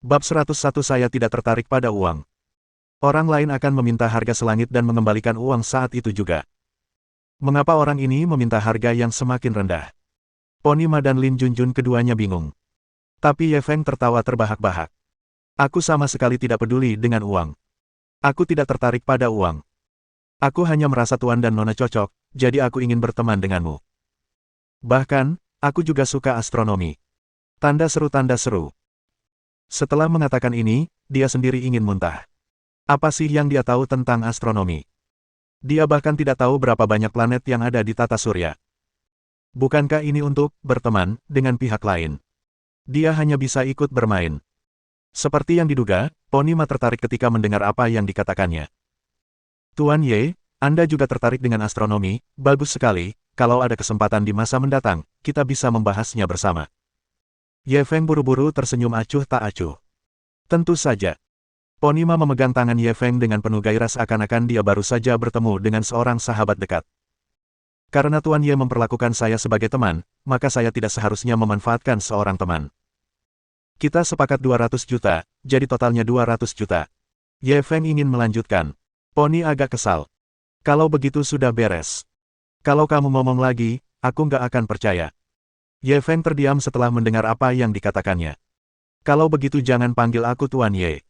Bab 101 Saya tidak tertarik pada uang. Orang lain akan meminta harga selangit dan mengembalikan uang saat itu juga. Mengapa orang ini meminta harga yang semakin rendah? Pony Ma dan Lin Junjun keduanya bingung. Tapi Ye Feng tertawa terbahak-bahak. Aku sama sekali tidak peduli dengan uang. Aku tidak tertarik pada uang. Aku hanya merasa Tuan dan Nona cocok, jadi aku ingin berteman denganmu. Bahkan, aku juga suka astronomi. Tanda seru tanda seru. Setelah mengatakan ini, dia sendiri ingin muntah. Apa sih yang dia tahu tentang astronomi? Dia bahkan tidak tahu berapa banyak planet yang ada di tata surya. Bukankah ini untuk berteman dengan pihak lain? Dia hanya bisa ikut bermain. Seperti yang diduga, Pony Ma tertarik ketika mendengar apa yang dikatakannya. Tuan Ye, Anda juga tertarik dengan astronomi, bagus sekali, kalau ada kesempatan di masa mendatang, kita bisa membahasnya bersama. Ye Feng buru-buru tersenyum acuh tak acuh. Tentu saja. Pony Ma memegang tangan Ye Feng dengan penuh gairah seakan-akan dia baru saja bertemu dengan seorang sahabat dekat. Karena Tuan Ye memperlakukan saya sebagai teman, maka saya tidak seharusnya memanfaatkan seorang teman. Kita sepakat 200 juta, jadi totalnya 200 juta. Ye Feng ingin melanjutkan. Pony agak kesal. Kalau begitu sudah beres. Kalau kamu ngomong lagi, aku nggak akan percaya. Ye Feng terdiam setelah mendengar apa yang dikatakannya. Kalau begitu jangan panggil aku Tuan Ye.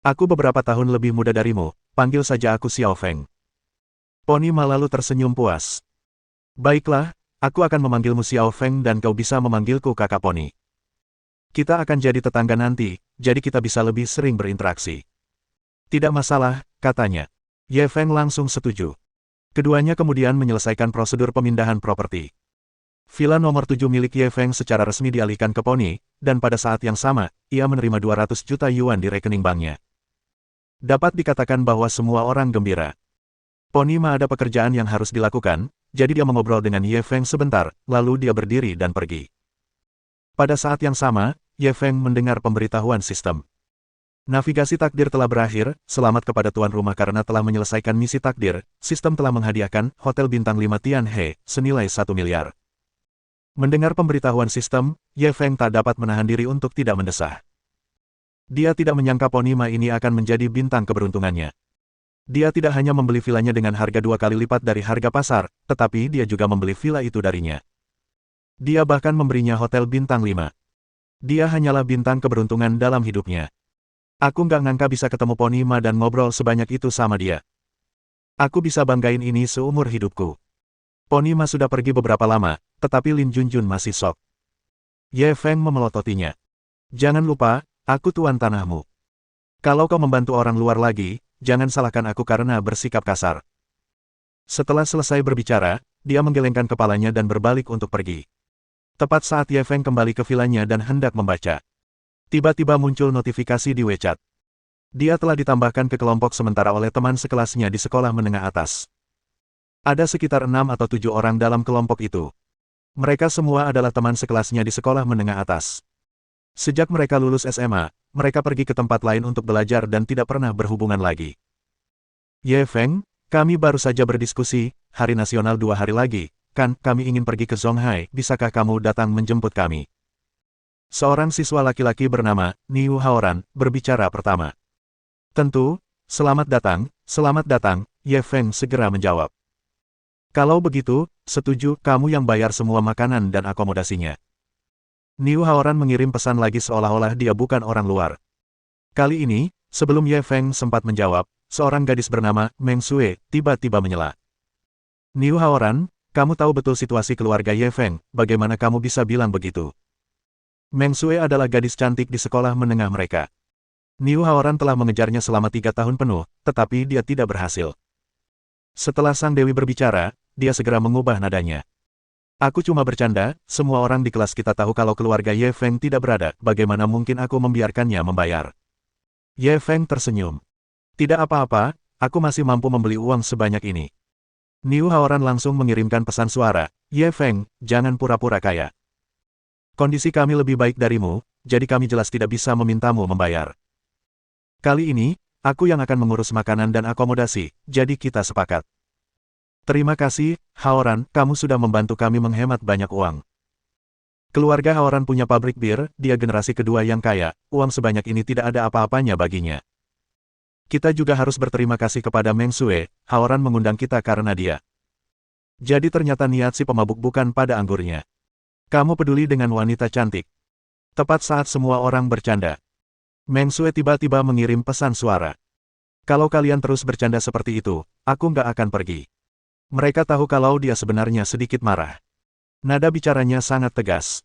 Aku beberapa tahun lebih muda darimu, panggil saja aku Xiao Feng. Pony Ma lalu tersenyum puas. Baiklah, aku akan memanggilmu Xiao Feng dan kau bisa memanggilku kakak Pony. Kita akan jadi tetangga nanti, jadi kita bisa lebih sering berinteraksi. Tidak masalah, katanya. Ye Feng langsung setuju. Keduanya kemudian menyelesaikan prosedur pemindahan properti. Villa nomor 7 milik Ye Feng secara resmi dialihkan ke Pony, dan pada saat yang sama, ia menerima 200 juta yuan di rekening banknya. Dapat dikatakan bahwa semua orang gembira. Pony Ma ada pekerjaan yang harus dilakukan, jadi dia mengobrol dengan Ye Feng sebentar, lalu dia berdiri dan pergi. Pada saat yang sama, Ye Feng mendengar pemberitahuan sistem. Navigasi takdir telah berakhir, selamat kepada tuan rumah karena telah menyelesaikan misi takdir, sistem telah menghadiahkan Hotel Bintang 5 Tianhe, senilai 1 miliar. Mendengar pemberitahuan sistem, Ye Feng tak dapat menahan diri untuk tidak mendesah. Dia tidak menyangka Pony Ma ini akan menjadi bintang keberuntungannya. Dia tidak hanya membeli vilanya dengan harga 2 kali lipat dari harga pasar, tetapi dia juga membeli villa itu darinya. Dia bahkan memberinya Hotel Bintang 5. Dia hanyalah bintang keberuntungan dalam hidupnya. Aku nggak ngangka bisa ketemu Pony Ma dan ngobrol sebanyak itu sama dia. Aku bisa banggain ini seumur hidupku. Pony Ma sudah pergi beberapa lama, tetapi Lin Junjun masih shock. Ye Feng memelototinya. Jangan lupa, aku tuan tanahmu. Kalau kau membantu orang luar lagi, jangan salahkan aku karena bersikap kasar. Setelah selesai berbicara, dia menggelengkan kepalanya dan berbalik untuk pergi. Tepat saat Ye Feng kembali ke vilanya dan hendak membaca. Tiba-tiba muncul notifikasi di WeChat. Dia telah ditambahkan ke kelompok sementara oleh teman sekelasnya di sekolah menengah atas. Ada sekitar 6 atau 7 orang dalam kelompok itu. Mereka semua adalah teman sekelasnya di sekolah menengah atas. Sejak mereka lulus SMA, mereka pergi ke tempat lain untuk belajar dan tidak pernah berhubungan lagi. Ye Feng, kami baru saja berdiskusi, hari nasional 2 hari lagi, kan, kami ingin pergi ke Zonghai, bisakah kamu datang menjemput kami? Seorang siswa laki-laki bernama Niu Haoran berbicara pertama. Tentu, selamat datang, Ye Feng segera menjawab. Kalau begitu, setuju, kamu yang bayar semua makanan dan akomodasinya. Niu Haoran mengirim pesan lagi seolah-olah dia bukan orang luar. Kali ini, sebelum Ye Feng sempat menjawab, seorang gadis bernama Meng Sue tiba-tiba menyela. Niu Haoran, kamu tahu betul situasi keluarga Ye Feng, bagaimana kamu bisa bilang begitu? Meng Sue adalah gadis cantik di sekolah menengah mereka. Niu Haoran telah mengejarnya selama 3 tahun penuh, tetapi dia tidak berhasil. Setelah sang dewi berbicara, dia segera mengubah nadanya. Aku cuma bercanda, semua orang di kelas kita tahu kalau keluarga Ye Feng tidak berada, bagaimana mungkin aku membiarkannya membayar? Ye Feng tersenyum. Tidak apa-apa, aku masih mampu membeli uang sebanyak ini. Niu Haoran langsung mengirimkan pesan suara, Ye Feng, jangan pura-pura kaya. Kondisi kami lebih baik darimu, jadi kami jelas tidak bisa memintamu membayar. Kali ini, aku yang akan mengurus makanan dan akomodasi, jadi kita sepakat. Terima kasih, Haoran, kamu sudah membantu kami menghemat banyak uang. Keluarga Haoran punya pabrik bir, dia generasi kedua yang kaya, uang sebanyak ini tidak ada apa-apanya baginya. Kita juga harus berterima kasih kepada Meng Sue, Haoran mengundang kita karena dia. Jadi ternyata niat si pemabuk bukan pada anggurnya. Kamu peduli dengan wanita cantik. Tepat saat semua orang bercanda, Meng Sue tiba-tiba mengirim pesan suara. Kalau kalian terus bercanda seperti itu, aku nggak akan pergi. Mereka tahu kalau dia sebenarnya sedikit marah. Nada bicaranya sangat tegas.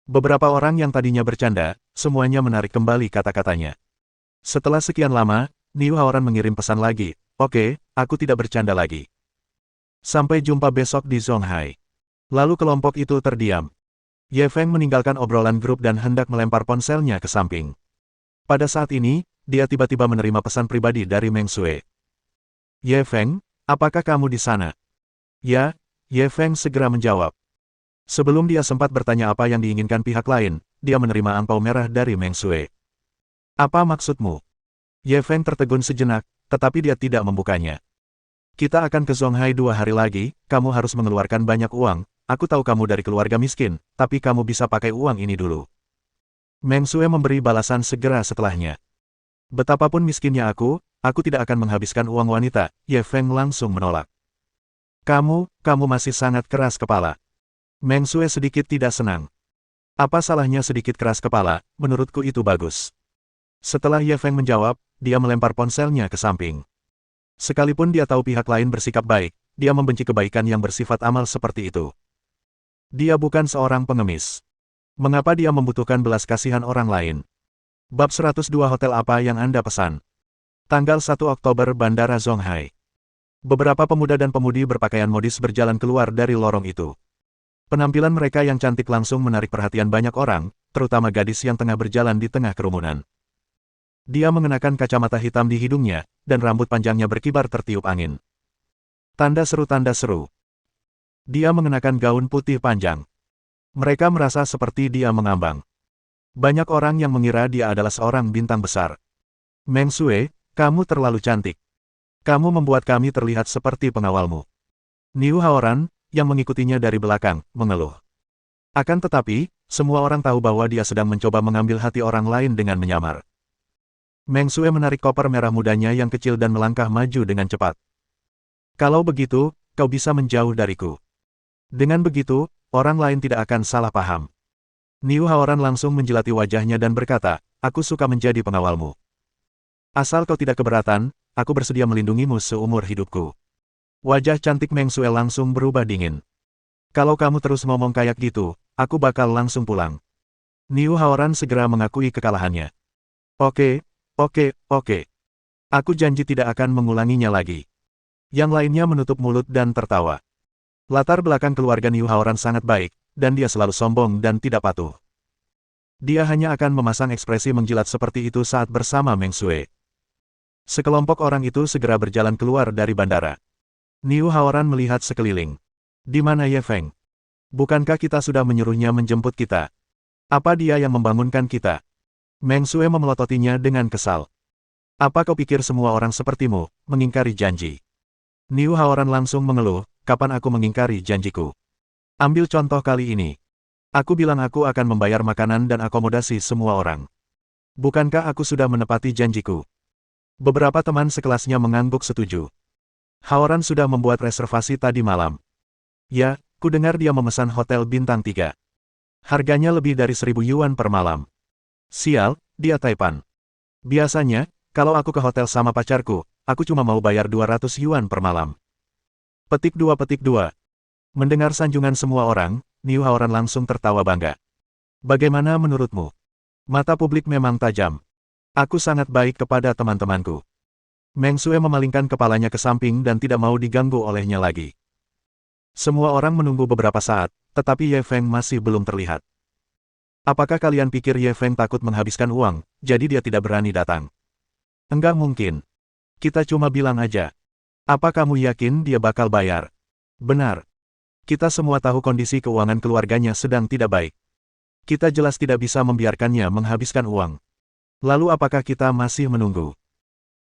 Beberapa orang yang tadinya bercanda, semuanya menarik kembali kata-katanya. Setelah sekian lama, Niu Haoran mengirim pesan lagi, "Oke, aku tidak bercanda lagi. Sampai jumpa besok di Zonghai." Lalu kelompok itu terdiam. Ye Feng meninggalkan obrolan grup dan hendak melempar ponselnya ke samping. Pada saat ini, dia tiba-tiba menerima pesan pribadi dari Meng Sue. "Ye Feng, apakah kamu di sana?" "Ya," Ye Feng segera menjawab. Sebelum dia sempat bertanya apa yang diinginkan pihak lain, dia menerima angpau merah dari Meng Sue. "Apa maksudmu?" Ye Feng tertegun sejenak, tetapi dia tidak membukanya. "Kita akan ke Zonghai 2 hari lagi, kamu harus mengeluarkan banyak uang. Aku tahu kamu dari keluarga miskin, tapi kamu bisa pakai uang ini dulu." Meng Sue memberi balasan segera setelahnya. "Betapapun miskinnya aku tidak akan menghabiskan uang wanita." Ye Feng langsung menolak. Kamu masih sangat keras kepala." Meng Sue sedikit tidak senang. "Apa salahnya sedikit keras kepala, menurutku itu bagus." Setelah Ye Feng menjawab, dia melempar ponselnya ke samping. Sekalipun dia tahu pihak lain bersikap baik, dia membenci kebaikan yang bersifat amal seperti itu. Dia bukan seorang pengemis. Mengapa dia membutuhkan belas kasihan orang lain? Bab 102 Hotel apa yang Anda pesan? Tanggal 1 Oktober Bandara Zonghai. Beberapa pemuda dan pemudi berpakaian modis berjalan keluar dari lorong itu. Penampilan mereka yang cantik langsung menarik perhatian banyak orang, terutama gadis yang tengah berjalan di tengah kerumunan. Dia mengenakan kacamata hitam di hidungnya, dan rambut panjangnya berkibar tertiup angin. Tanda seru. Dia mengenakan gaun putih panjang. Mereka merasa seperti dia mengambang. Banyak orang yang mengira dia adalah seorang bintang besar. "Meng Sue, kamu terlalu cantik. Kamu membuat kami terlihat seperti pengawalmu." Niu Haoran, yang mengikutinya dari belakang, mengeluh. Akan tetapi, semua orang tahu bahwa dia sedang mencoba mengambil hati orang lain dengan menyamar. Meng Sue menarik koper merah mudanya yang kecil dan melangkah maju dengan cepat. "Kalau begitu, kau bisa menjauh dariku. Dengan begitu, orang lain tidak akan salah paham." Niu Haoran langsung menjilati wajahnya dan berkata, "Aku suka menjadi pengawalmu. Asal kau tidak keberatan, aku bersedia melindungimu seumur hidupku." Wajah cantik Meng Sue langsung berubah dingin. "Kalau kamu terus ngomong kayak gitu, aku bakal langsung pulang." Niu Haoran segera mengakui kekalahannya. Oke. Aku janji tidak akan mengulanginya lagi." Yang lainnya menutup mulut dan tertawa. Latar belakang keluarga Niu Haoran sangat baik, dan dia selalu sombong dan tidak patuh. Dia hanya akan memasang ekspresi menjilat seperti itu saat bersama Meng Sue. Sekelompok orang itu segera berjalan keluar dari bandara. Niu Haoran melihat sekeliling. "Di mana Ye Feng? Bukankah kita sudah menyuruhnya menjemput kita? Apa dia yang membangunkan kita?" Meng Sue memelototinya dengan kesal. "Apa kau pikir semua orang sepertimu, mengingkari janji?" Niu Haoran langsung mengeluh, "Kapan aku mengingkari janjiku? Ambil contoh kali ini. Aku bilang aku akan membayar makanan dan akomodasi semua orang. Bukankah aku sudah menepati janjiku?" Beberapa teman sekelasnya mengangguk setuju. "Haoran sudah membuat reservasi tadi malam." "Ya, ku dengar dia memesan hotel bintang 3. Harganya lebih dari 1.000 yuan per malam." "Sial, dia Taipan. Biasanya, kalau aku ke hotel sama pacarku, aku cuma mau bayar 200 yuan per malam." Petik 2. Mendengar sanjungan semua orang, Niu Haoran langsung tertawa bangga. "Bagaimana menurutmu? Mata publik memang tajam. Aku sangat baik kepada teman-temanku." Meng Sue memalingkan kepalanya ke samping dan tidak mau diganggu olehnya lagi. Semua orang menunggu beberapa saat, tetapi Ye Feng masih belum terlihat. "Apakah kalian pikir Ye Feng takut menghabiskan uang, jadi dia tidak berani datang?" "Enggak mungkin. Kita cuma bilang aja." "Apa kamu yakin dia bakal bayar?" "Benar. Kita semua tahu kondisi keuangan keluarganya sedang tidak baik. Kita jelas tidak bisa membiarkannya menghabiskan uang. Lalu apakah kita masih menunggu?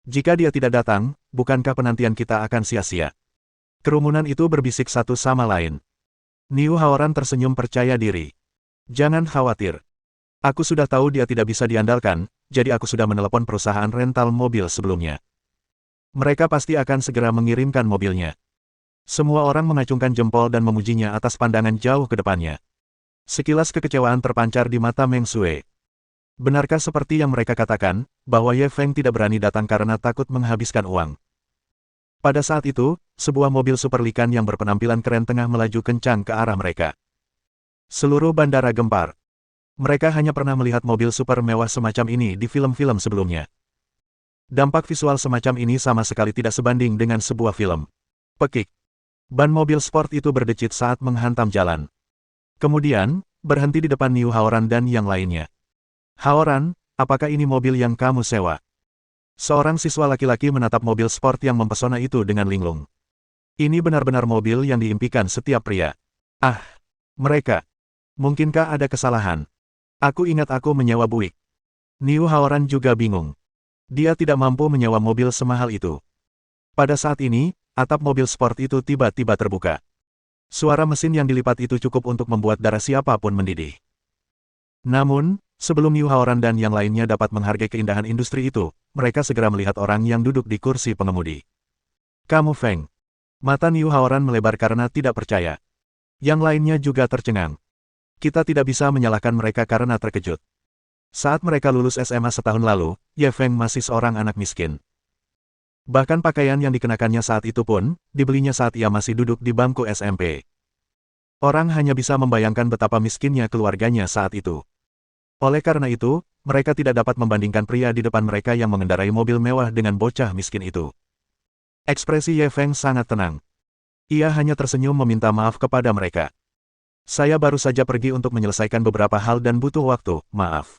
Jika dia tidak datang, bukankah penantian kita akan sia-sia?" Kerumunan itu berbisik satu sama lain. Niu Haoran tersenyum percaya diri. Jangan khawatir. Aku sudah tahu dia tidak bisa diandalkan, jadi aku sudah menelepon perusahaan rental mobil sebelumnya. Mereka pasti akan segera mengirimkan mobilnya. Semua orang mengacungkan jempol dan memujinya atas pandangan jauh ke depannya. Sekilas kekecewaan terpancar di mata Meng Sue. Benarkah seperti yang mereka katakan, bahwa Ye Feng tidak berani datang karena takut menghabiskan uang? Pada saat itu, sebuah mobil super Likan yang berpenampilan keren tengah melaju kencang ke arah mereka. Seluruh bandara gempar. Mereka hanya pernah melihat mobil super mewah semacam ini di film-film sebelumnya. Dampak visual semacam ini sama sekali tidak sebanding dengan sebuah film. Pekik. Ban mobil sport itu berdecit saat menghantam jalan. Kemudian, berhenti di depan Niu Haoran dan yang lainnya. Haoran, apakah ini mobil yang kamu sewa? Seorang siswa laki-laki menatap mobil sport yang mempesona itu dengan linglung. Ini benar-benar mobil yang diimpikan setiap pria. Ah, mereka. Mungkinkah ada kesalahan? Aku ingat aku menyewa buik. Niu Haoran juga bingung. Dia tidak mampu menyewa mobil semahal itu. Pada saat ini, atap mobil sport itu tiba-tiba terbuka. Suara mesin yang dilipat itu cukup untuk membuat darah siapapun mendidih. Namun, sebelum Niu Haoran dan yang lainnya dapat menghargai keindahan industri itu, mereka segera melihat orang yang duduk di kursi pengemudi. Kamu Feng. Mata Niu Haoran melebar karena tidak percaya. Yang lainnya juga tercengang. Kita tidak bisa menyalahkan mereka karena terkejut. Saat mereka lulus SMA setahun lalu, Ye Feng masih seorang anak miskin. Bahkan pakaian yang dikenakannya saat itu pun, dibelinya saat ia masih duduk di bangku SMP. Orang hanya bisa membayangkan betapa miskinnya keluarganya saat itu. Oleh karena itu, mereka tidak dapat membandingkan pria di depan mereka yang mengendarai mobil mewah dengan bocah miskin itu. Ekspresi Ye Feng sangat tenang. Ia hanya tersenyum meminta maaf kepada mereka. Saya baru saja pergi untuk menyelesaikan beberapa hal dan butuh waktu, maaf.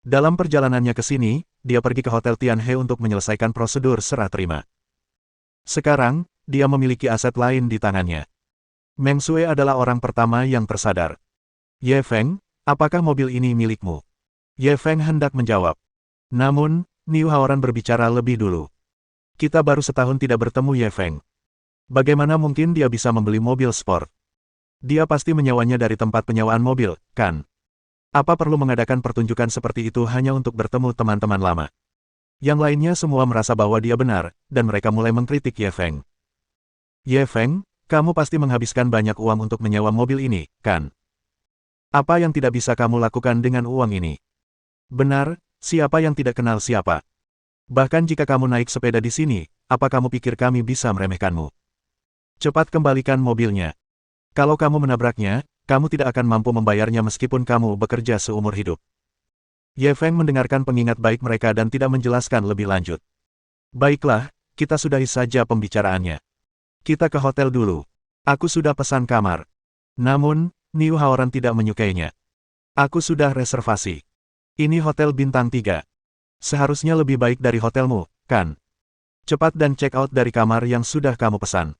Dalam perjalanannya ke sini, dia pergi ke Hotel Tianhe untuk menyelesaikan prosedur serah terima. Sekarang, dia memiliki aset lain di tangannya. Meng Sue adalah orang pertama yang tersadar. Ye Feng, apakah mobil ini milikmu? Ye Feng hendak menjawab. Namun, Niu Haoran berbicara lebih dulu. Kita baru setahun tidak bertemu Ye Feng. Bagaimana mungkin dia bisa membeli mobil sport? Dia pasti menyewanya dari tempat penyewaan mobil, kan? Apa perlu mengadakan pertunjukan seperti itu hanya untuk bertemu teman-teman lama? Yang lainnya semua merasa bahwa dia benar, dan mereka mulai mengkritik Ye Feng. Ye Feng, kamu pasti menghabiskan banyak uang untuk menyewa mobil ini, kan? Apa yang tidak bisa kamu lakukan dengan uang ini? Benar, siapa yang tidak kenal siapa? Bahkan jika kamu naik sepeda di sini, apa kamu pikir kami bisa meremehkanmu? Cepat kembalikan mobilnya. Kalau kamu menabraknya, kamu tidak akan mampu membayarnya meskipun kamu bekerja seumur hidup. Ye Feng mendengarkan pengingat baik mereka dan tidak menjelaskan lebih lanjut. Baiklah, kita sudahi saja pembicaraannya. Kita ke hotel dulu. Aku sudah pesan kamar. Namun, Niu Haoran tidak menyukainya. Aku sudah reservasi. Ini hotel bintang 3. Seharusnya lebih baik dari hotelmu, kan? Cepat dan check out dari kamar yang sudah kamu pesan.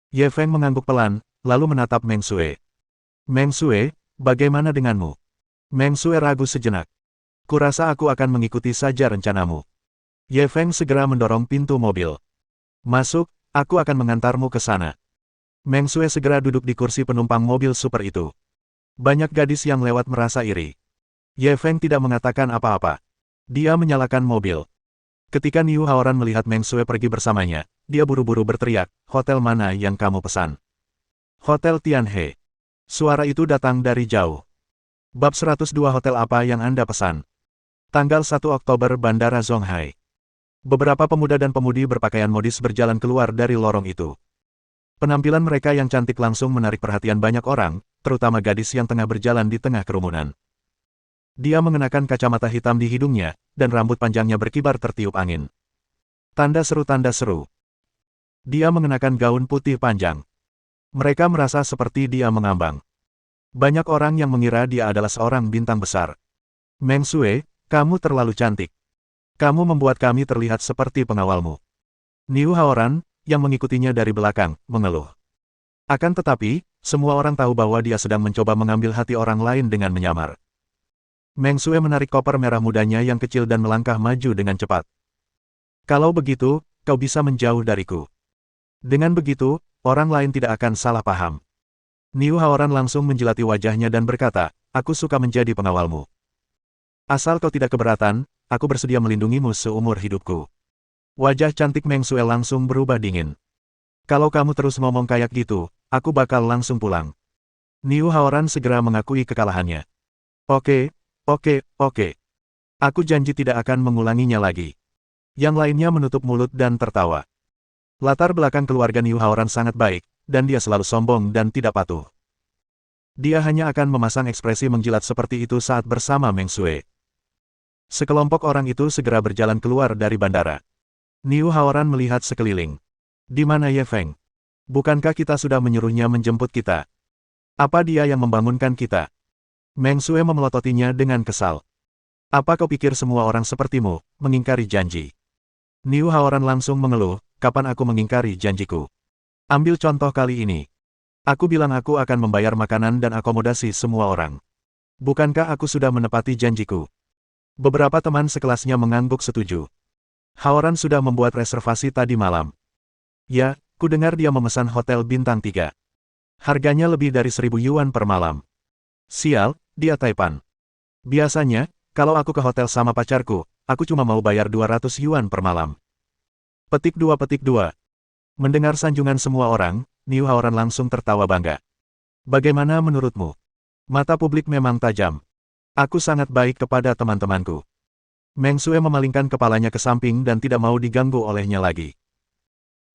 Ye Feng mengangguk pelan, lalu menatap Meng Sue. Meng Sue, bagaimana denganmu? Meng Sue ragu sejenak. Kurasa aku akan mengikuti saja rencanamu. Ye Feng segera mendorong pintu mobil. Masuk, aku akan mengantarmu ke sana. Meng Sue segera duduk di kursi penumpang mobil super itu. Banyak gadis yang lewat merasa iri. Ye Feng tidak mengatakan apa-apa. Dia menyalakan mobil. Ketika Niu Haoran melihat Meng Sue pergi bersamanya, dia buru-buru berteriak, hotel mana yang kamu pesan? Hotel Tianhe. Suara itu datang dari jauh. Bab 102 hotel apa yang Anda pesan? Tanggal 1 Oktober Bandara Zonghai. Beberapa pemuda dan pemudi berpakaian modis berjalan keluar dari lorong itu. Penampilan mereka yang cantik langsung menarik perhatian banyak orang, terutama gadis yang tengah berjalan di tengah kerumunan. Dia mengenakan kacamata hitam di hidungnya, dan rambut panjangnya berkibar tertiup angin. Tanda seru, tanda seru. Dia mengenakan gaun putih panjang. Mereka merasa seperti dia mengambang. Banyak orang yang mengira dia adalah seorang bintang besar. Meng Sue, kamu terlalu cantik. Kamu membuat kami terlihat seperti pengawalmu. Niu Haoran, yang mengikutinya dari belakang, mengeluh. Akan tetapi, semua orang tahu bahwa dia sedang mencoba mengambil hati orang lain dengan menyamar. Meng Sue menarik koper merah mudanya yang kecil dan melangkah maju dengan cepat. Kalau begitu, kau bisa menjauh dariku. Dengan begitu, orang lain tidak akan salah paham. Niu Haoran langsung menjilati wajahnya dan berkata, aku suka menjadi pengawalmu. Asal kau tidak keberatan, aku bersedia melindungimu seumur hidupku. Wajah cantik Meng Sue langsung berubah dingin. Kalau kamu terus ngomong kayak gitu, aku bakal langsung pulang. Niu Haoran segera mengakui kekalahannya. Oke, oke. Aku janji tidak akan mengulanginya lagi. Yang lainnya menutup mulut dan tertawa. Latar belakang keluarga Niu Haoran sangat baik, dan dia selalu sombong dan tidak patuh. Dia hanya akan memasang ekspresi menjilat seperti itu saat bersama Meng Sue. Sekelompok orang itu segera berjalan keluar dari bandara. Niu Haoran melihat sekeliling. Di mana Ye Feng? Bukankah kita sudah menyuruhnya menjemput kita? Apa dia yang membangunkan kita? Meng Sue memelototinya dengan kesal. Apa kau pikir semua orang sepertimu, mengingkari janji? Niu Haoran langsung mengeluh, kapan aku mengingkari janjiku? Ambil contoh kali ini. Aku bilang aku akan membayar makanan dan akomodasi semua orang. Bukankah aku sudah menepati janjiku? Beberapa teman sekelasnya mengangguk setuju. Haoran sudah membuat reservasi tadi malam. Ya, ku dengar dia memesan hotel bintang 3. Harganya lebih dari 1.000 yuan per malam. Sial, dia Taipan. Biasanya, kalau aku ke hotel sama pacarku, aku cuma mau bayar 200 yuan per malam. Petik 2. Mendengar sanjungan semua orang, Niu Haoran langsung tertawa bangga. Bagaimana menurutmu? Mata publik memang tajam. Aku sangat baik kepada teman-temanku. Meng Sue memalingkan kepalanya ke samping dan tidak mau diganggu olehnya lagi.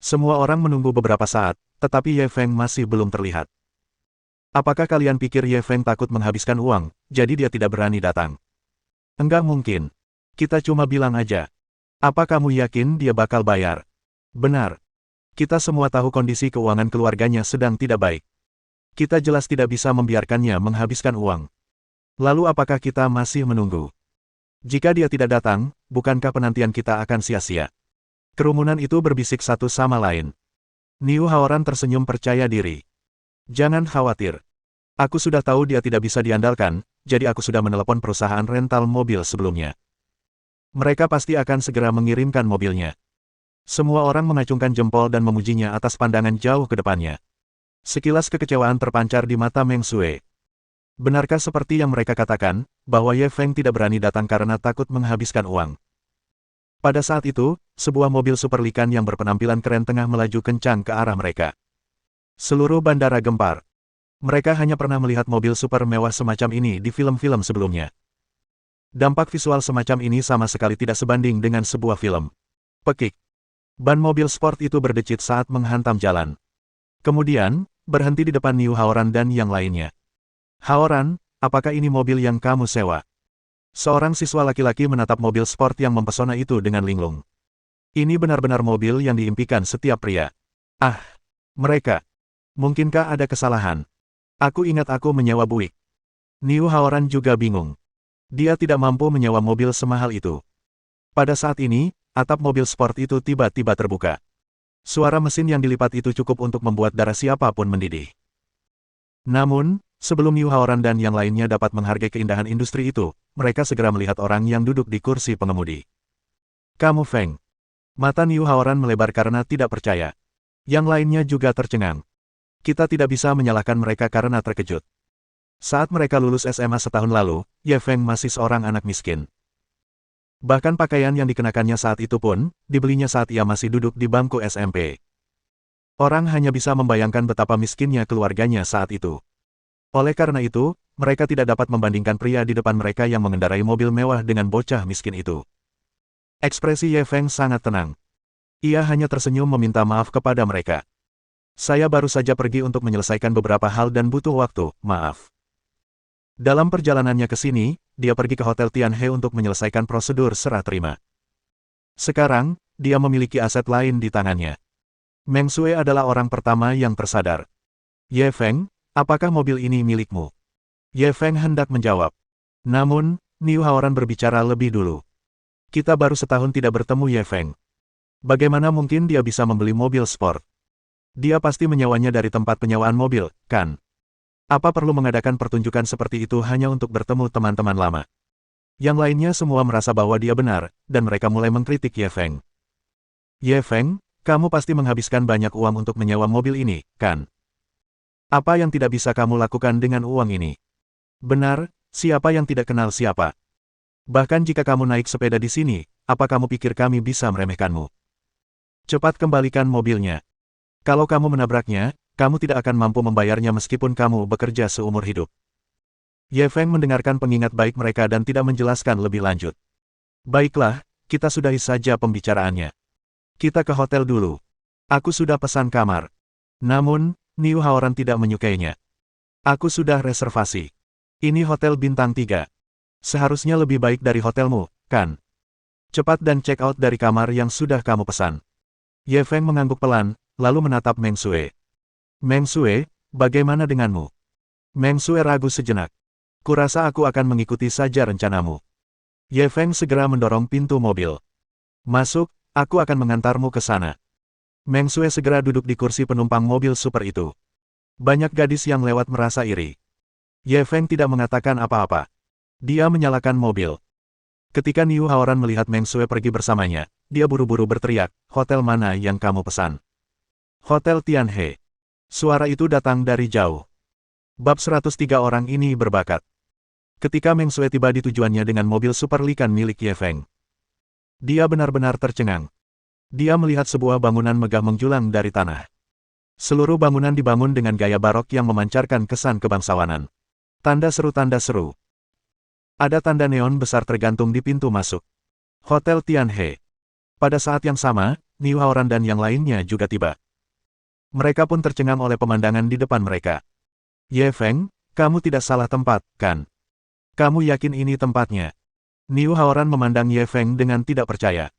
Semua orang menunggu beberapa saat, tetapi Ye Feng masih belum terlihat. Apakah kalian pikir Ye Feng takut menghabiskan uang, jadi dia tidak berani datang? Enggak mungkin. Kita cuma bilang aja. Apa kamu yakin dia bakal bayar? Benar. Kita semua tahu kondisi keuangan keluarganya sedang tidak baik. Kita jelas tidak bisa membiarkannya menghabiskan uang. Lalu apakah kita masih menunggu? Jika dia tidak datang, bukankah penantian kita akan sia-sia? Kerumunan itu berbisik satu sama lain. Niu Haoran tersenyum percaya diri. Jangan khawatir. Aku sudah tahu dia tidak bisa diandalkan, jadi aku sudah menelepon perusahaan rental mobil sebelumnya. Mereka pasti akan segera mengirimkan mobilnya. Semua orang mengacungkan jempol dan memujinya atas pandangan jauh ke depannya. Sekilas kekecewaan terpancar di mata Meng Sue. Benarkah seperti yang mereka katakan, bahwa Ye Feng tidak berani datang karena takut menghabiskan uang? Pada saat itu, sebuah mobil super likan yang berpenampilan keren tengah melaju kencang ke arah mereka. Seluruh bandara gempar. Mereka hanya pernah melihat mobil super mewah semacam ini di film-film sebelumnya. Dampak visual semacam ini sama sekali tidak sebanding dengan sebuah film. Pekik. Ban mobil sport itu berdecit saat menghantam jalan. Kemudian, berhenti di depan Niu Haoran dan yang lainnya. Haoran, apakah ini mobil yang kamu sewa? Seorang siswa laki-laki menatap mobil sport yang mempesona itu dengan linglung. Ini benar-benar mobil yang diimpikan setiap pria. Ah, mereka. Mungkinkah ada kesalahan? Aku ingat aku menyewa buik. Niu Haoran juga bingung. Dia tidak mampu menyewa mobil semahal itu. Pada saat ini, atap mobil sport itu tiba-tiba terbuka. Suara mesin yang dilipat itu cukup untuk membuat darah siapapun mendidih. Namun, sebelum Niu Haoran dan yang lainnya dapat menghargai keindahan industri itu, mereka segera melihat orang yang duduk di kursi pengemudi. Kamu Feng. Mata Niu Haoran melebar karena tidak percaya. Yang lainnya juga tercengang. Kita tidak bisa menyalahkan mereka karena terkejut. Saat mereka lulus SMA setahun lalu, Ye Feng masih seorang anak miskin. Bahkan pakaian yang dikenakannya saat itu pun, dibelinya saat ia masih duduk di bangku SMP. Orang hanya bisa membayangkan betapa miskinnya keluarganya saat itu. Oleh karena itu, mereka tidak dapat membandingkan pria di depan mereka yang mengendarai mobil mewah dengan bocah miskin itu. Ekspresi Ye Feng sangat tenang. Ia hanya tersenyum meminta maaf kepada mereka. Saya baru saja pergi untuk menyelesaikan beberapa hal dan butuh waktu, maaf. Dalam perjalanannya ke sini, dia pergi ke Hotel Tianhe untuk menyelesaikan prosedur serah terima. Sekarang, dia memiliki aset lain di tangannya. Meng Sue adalah orang pertama yang tersadar. Ye Feng, apakah mobil ini milikmu? Ye Feng hendak menjawab. Namun, Niu Haoran berbicara lebih dulu. Kita baru setahun tidak bertemu Ye Feng. Bagaimana mungkin dia bisa membeli mobil sport? Dia pasti menyewanya dari tempat penyewaan mobil, kan? Apa perlu mengadakan pertunjukan seperti itu hanya untuk bertemu teman-teman lama? Yang lainnya semua merasa bahwa dia benar, dan mereka mulai mengkritik Ye Feng. Ye Feng, kamu pasti menghabiskan banyak uang untuk menyewa mobil ini, kan? Apa yang tidak bisa kamu lakukan dengan uang ini? Benar, siapa yang tidak kenal siapa? Bahkan jika kamu naik sepeda di sini, apa kamu pikir kami bisa meremehkanmu? Cepat kembalikan mobilnya. Kalau kamu menabraknya, kamu tidak akan mampu membayarnya meskipun kamu bekerja seumur hidup. Ye Feng mendengarkan pengingat baik mereka dan tidak menjelaskan lebih lanjut. Baiklah, kita sudahi saja pembicaraannya. Kita ke hotel dulu. Aku sudah pesan kamar. Namun, Niu Haoran tidak menyukainya. Aku sudah reservasi. Ini hotel bintang 3. Seharusnya lebih baik dari hotelmu, kan? Cepat dan check out dari kamar yang sudah kamu pesan. Ye Feng mengangguk pelan, lalu menatap Meng Sue. Meng Sue, bagaimana denganmu? Meng Sue ragu sejenak. Kurasa aku akan mengikuti saja rencanamu. Ye Feng segera mendorong pintu mobil. Masuk, aku akan mengantarmu ke sana. Meng Sue segera duduk di kursi penumpang mobil super itu. Banyak gadis yang lewat merasa iri. Ye Feng tidak mengatakan apa-apa. Dia menyalakan mobil. Ketika Niu Haoran melihat Meng Sue pergi bersamanya, dia buru-buru berteriak, "Hotel mana yang kamu pesan?" Hotel Tianhe. Suara itu datang dari jauh. Bab 103 orang ini berbakat. Ketika Meng Sue tiba di tujuannya dengan mobil super Likan milik Ye Feng, dia benar-benar tercengang. Dia melihat sebuah bangunan megah menjulang dari tanah. Seluruh bangunan dibangun dengan gaya barok yang memancarkan kesan kebangsawanan. Tanda seru. Ada tanda neon besar tergantung di pintu masuk. Hotel Tianhe. Pada saat yang sama, Niu Haoran dan yang lainnya juga tiba. Mereka pun tercengang oleh pemandangan di depan mereka. Ye Feng, kamu tidak salah tempat, kan? Kamu yakin ini tempatnya? Niu Haoran memandang Ye Feng dengan tidak percaya.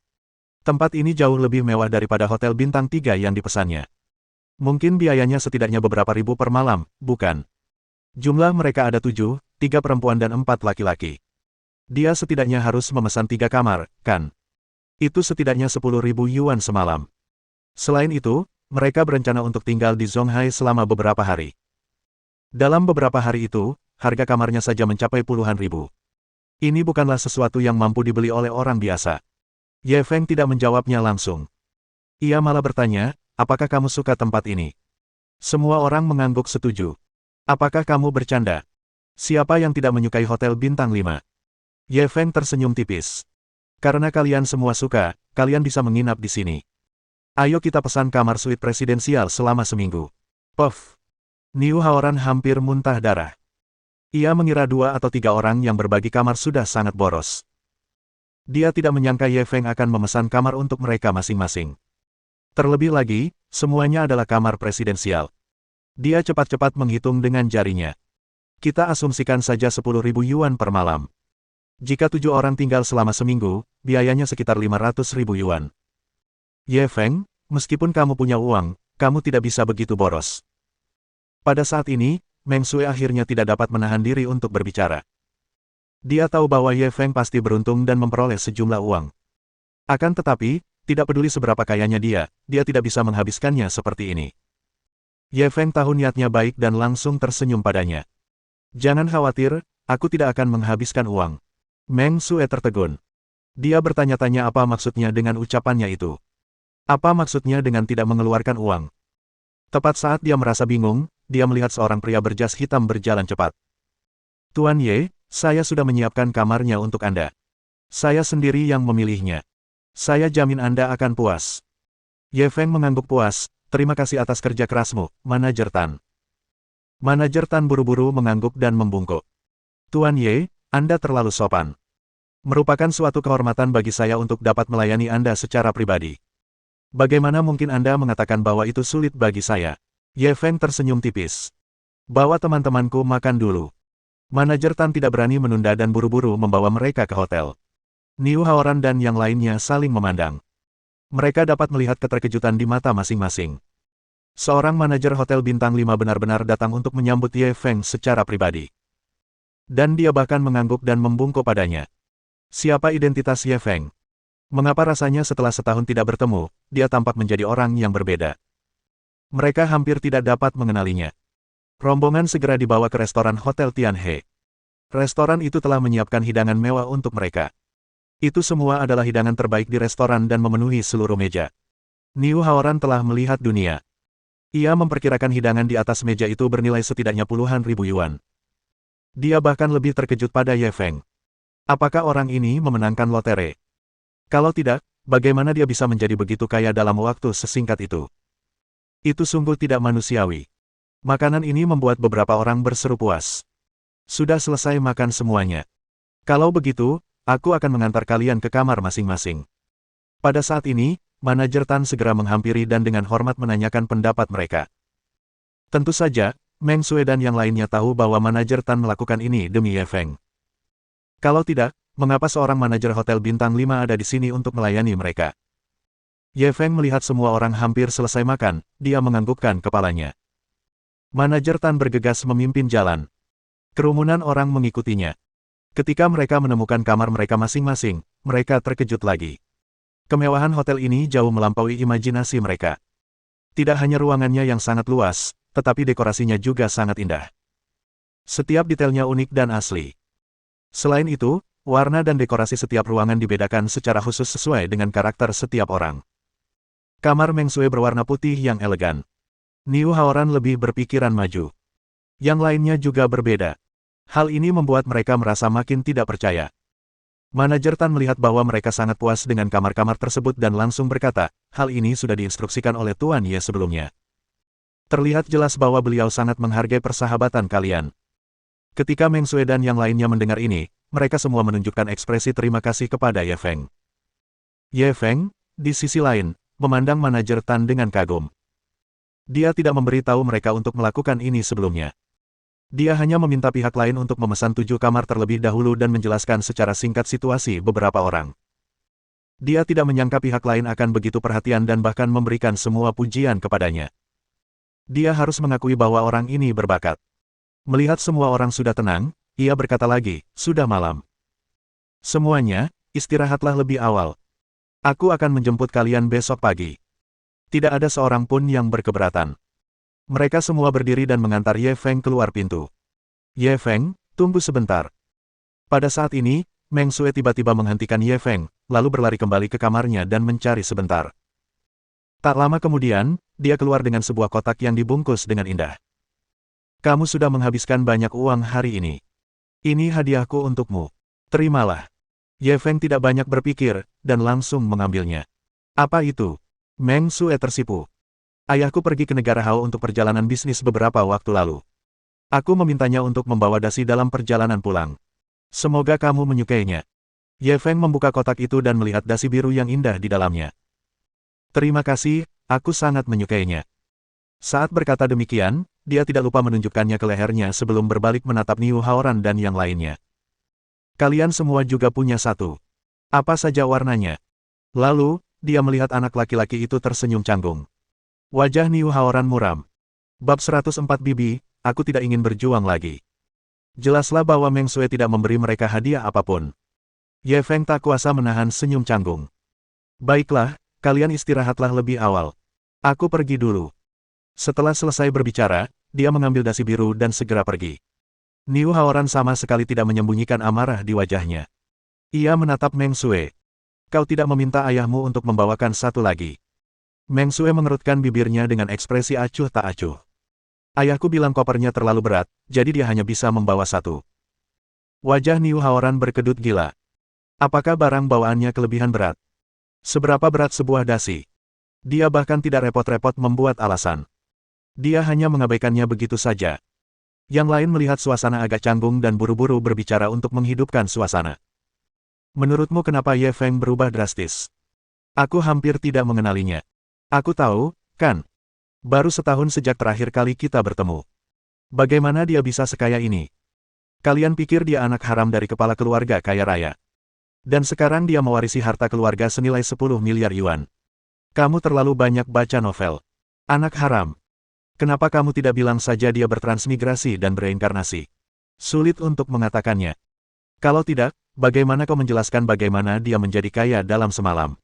Tempat ini jauh lebih mewah daripada hotel bintang 3 yang dipesannya. Mungkin biayanya setidaknya beberapa ribu per malam, bukan? Jumlah mereka ada 7, 3 perempuan dan 4 laki-laki. Dia setidaknya harus memesan 3 kamar, kan? Itu setidaknya 10.000 yuan semalam. Selain itu, mereka berencana untuk tinggal di Zonghai selama beberapa hari. Dalam beberapa hari itu, harga kamarnya saja mencapai puluhan ribu. Ini bukanlah sesuatu yang mampu dibeli oleh orang biasa. Ye Feng tidak menjawabnya langsung. Ia malah bertanya, apakah kamu suka tempat ini? Semua orang mengangguk setuju. Apakah kamu bercanda? Siapa yang tidak menyukai hotel bintang 5? Ye Feng tersenyum tipis. Karena kalian semua suka, kalian bisa menginap di sini. Ayo kita pesan kamar suite presidensial selama seminggu. Puff. Niu Haoran hampir muntah darah. Ia mengira 2 atau 3 orang yang berbagi kamar sudah sangat boros. Dia tidak menyangka Ye Feng akan memesan kamar untuk mereka masing-masing. Terlebih lagi, semuanya adalah kamar presidensial. Dia cepat-cepat menghitung dengan jarinya. Kita asumsikan saja 10.000 yuan per malam. Jika 7 orang tinggal selama seminggu, biayanya sekitar 500.000 yuan. Ye Feng, meskipun kamu punya uang, kamu tidak bisa begitu boros. Pada saat ini, Meng Sue akhirnya tidak dapat menahan diri untuk berbicara. Dia tahu bahwa Ye Feng pasti beruntung dan memperoleh sejumlah uang. Akan tetapi, tidak peduli seberapa kayanya dia tidak bisa menghabiskannya seperti ini. Ye Feng tahu niatnya baik dan langsung tersenyum padanya. Jangan khawatir, aku tidak akan menghabiskan uang. Meng Sue tertegun. Dia bertanya-tanya apa maksudnya dengan ucapannya itu. Apa maksudnya dengan tidak mengeluarkan uang? Tepat saat dia merasa bingung, dia melihat seorang pria berjas hitam berjalan cepat. Tuan Ye, saya sudah menyiapkan kamarnya untuk Anda. Saya sendiri yang memilihnya. Saya jamin Anda akan puas. Ye Feng mengangguk puas, terima kasih atas kerja kerasmu, Manajer Tan. Manajer Tan buru-buru mengangguk dan membungkuk. Tuan Ye, Anda terlalu sopan. Merupakan suatu kehormatan bagi saya untuk dapat melayani Anda secara pribadi. Bagaimana mungkin Anda mengatakan bahwa itu sulit bagi saya? Ye Feng tersenyum tipis. Bawa teman-temanku makan dulu. Manajer Tan tidak berani menunda dan buru-buru membawa mereka ke hotel. Niu Haoran dan yang lainnya saling memandang. Mereka dapat melihat keterkejutan di mata masing-masing. Seorang manajer hotel bintang 5 benar-benar datang untuk menyambut Ye Feng secara pribadi. Dan dia bahkan mengangguk dan membungkuk padanya. Siapa identitas Ye Feng? Mengapa rasanya setelah setahun tidak bertemu, dia tampak menjadi orang yang berbeda? Mereka hampir tidak dapat mengenalinya. Rombongan segera dibawa ke restoran Hotel Tianhe. Restoran itu telah menyiapkan hidangan mewah untuk mereka. Itu semua adalah hidangan terbaik di restoran dan memenuhi seluruh meja. Niu Haoran telah melihat dunia. Ia memperkirakan hidangan di atas meja itu bernilai setidaknya puluhan ribu yuan. Dia bahkan lebih terkejut pada Ye Feng. Apakah orang ini memenangkan lotre? Kalau tidak, bagaimana dia bisa menjadi begitu kaya dalam waktu sesingkat itu? Itu sungguh tidak manusiawi. Makanan ini membuat beberapa orang berseru puas. Sudah selesai makan semuanya. Kalau begitu, aku akan mengantar kalian ke kamar masing-masing. Pada saat ini, manajer Tan segera menghampiri dan dengan hormat menanyakan pendapat mereka. Tentu saja, Meng Sue dan yang lainnya tahu bahwa manajer Tan melakukan ini demi Ye Feng. Kalau tidak, mengapa seorang manajer hotel bintang 5 ada di sini untuk melayani mereka? Ye Feng melihat semua orang hampir selesai makan, dia menganggukkan kepalanya. Manajer Tan bergegas memimpin jalan. Kerumunan orang mengikutinya. Ketika mereka menemukan kamar mereka masing-masing, mereka terkejut lagi. Kemewahan hotel ini jauh melampaui imajinasi mereka. Tidak hanya ruangannya yang sangat luas, tetapi dekorasinya juga sangat indah. Setiap detailnya unik dan asli. Selain itu, warna dan dekorasi setiap ruangan dibedakan secara khusus sesuai dengan karakter setiap orang. Kamar Meng Sue berwarna putih yang elegan. Niu Haoran lebih berpikiran maju. Yang lainnya juga berbeda. Hal ini membuat mereka merasa makin tidak percaya. Manajer Tan melihat bahwa mereka sangat puas dengan kamar-kamar tersebut dan langsung berkata, hal ini sudah diinstruksikan oleh Tuan Ye sebelumnya. Terlihat jelas bahwa beliau sangat menghargai persahabatan kalian. Ketika Meng Sue dan yang lainnya mendengar ini, mereka semua menunjukkan ekspresi terima kasih kepada Ye Feng. Ye Feng, di sisi lain, memandang manajer Tan dengan kagum. Dia tidak memberitahu mereka untuk melakukan ini sebelumnya. Dia hanya meminta pihak lain untuk memesan 7 kamar terlebih dahulu dan menjelaskan secara singkat situasi beberapa orang. Dia tidak menyangka pihak lain akan begitu perhatian dan bahkan memberikan semua pujian kepadanya. Dia harus mengakui bahwa orang ini berbakat. Melihat semua orang sudah tenang, ia berkata lagi, sudah malam. Semuanya, istirahatlah lebih awal. Aku akan menjemput kalian besok pagi. Tidak ada seorang pun yang berkeberatan. Mereka semua berdiri dan mengantar Ye Feng keluar pintu. Ye Feng, tunggu sebentar. Pada saat ini, Meng Sue tiba-tiba menghentikan Ye Feng, lalu berlari kembali ke kamarnya dan mencari sebentar. Tak lama kemudian, dia keluar dengan sebuah kotak yang dibungkus dengan indah. Kamu sudah menghabiskan banyak uang hari ini. Ini hadiahku untukmu. Terimalah. Ye Feng tidak banyak berpikir, dan langsung mengambilnya. Apa itu? Meng Sue tersipu. Ayahku pergi ke negara Hao untuk perjalanan bisnis beberapa waktu lalu. Aku memintanya untuk membawa dasi dalam perjalanan pulang. Semoga kamu menyukainya. Ye Feng membuka kotak itu dan melihat dasi biru yang indah di dalamnya. Terima kasih, aku sangat menyukainya. Saat berkata demikian, dia tidak lupa menunjukkannya ke lehernya sebelum berbalik menatap Niu Haoran dan yang lainnya. Kalian semua juga punya satu. Apa saja warnanya? Lalu, dia melihat anak laki-laki itu tersenyum canggung. Wajah Niu Haoran muram. Bab 104 Bibi, aku tidak ingin berjuang lagi. Jelaslah bahwa Meng Sue tidak memberi mereka hadiah apapun. Ye Feng tak kuasa menahan senyum canggung. Baiklah, kalian istirahatlah lebih awal. Aku pergi dulu. Setelah selesai berbicara, dia mengambil dasi biru dan segera pergi. Niu Haoran sama sekali tidak menyembunyikan amarah di wajahnya. Ia menatap Meng Sue. Kau tidak meminta ayahmu untuk membawakan satu lagi. Meng Sue mengerutkan bibirnya dengan ekspresi acuh tak acuh. Ayahku bilang kopernya terlalu berat, jadi dia hanya bisa membawa satu. Wajah Niu Haoran berkedut gila. Apakah barang bawaannya kelebihan berat? Seberapa berat sebuah dasi? Dia bahkan tidak repot-repot membuat alasan. Dia hanya mengabaikannya begitu saja. Yang lain melihat suasana agak canggung dan buru-buru berbicara untuk menghidupkan suasana. Menurutmu kenapa Ye Feng berubah drastis? Aku hampir tidak mengenalinya. Aku tahu, kan? Baru setahun sejak terakhir kali kita bertemu. Bagaimana dia bisa sekaya ini? Kalian pikir dia anak haram dari kepala keluarga kaya raya. Dan sekarang dia mewarisi harta keluarga senilai 10 miliar yuan. Kamu terlalu banyak baca novel. Anak haram. Kenapa kamu tidak bilang saja dia bertransmigrasi dan bereinkarnasi? Sulit untuk mengatakannya. Kalau tidak, bagaimana kau menjelaskan bagaimana dia menjadi kaya dalam semalam?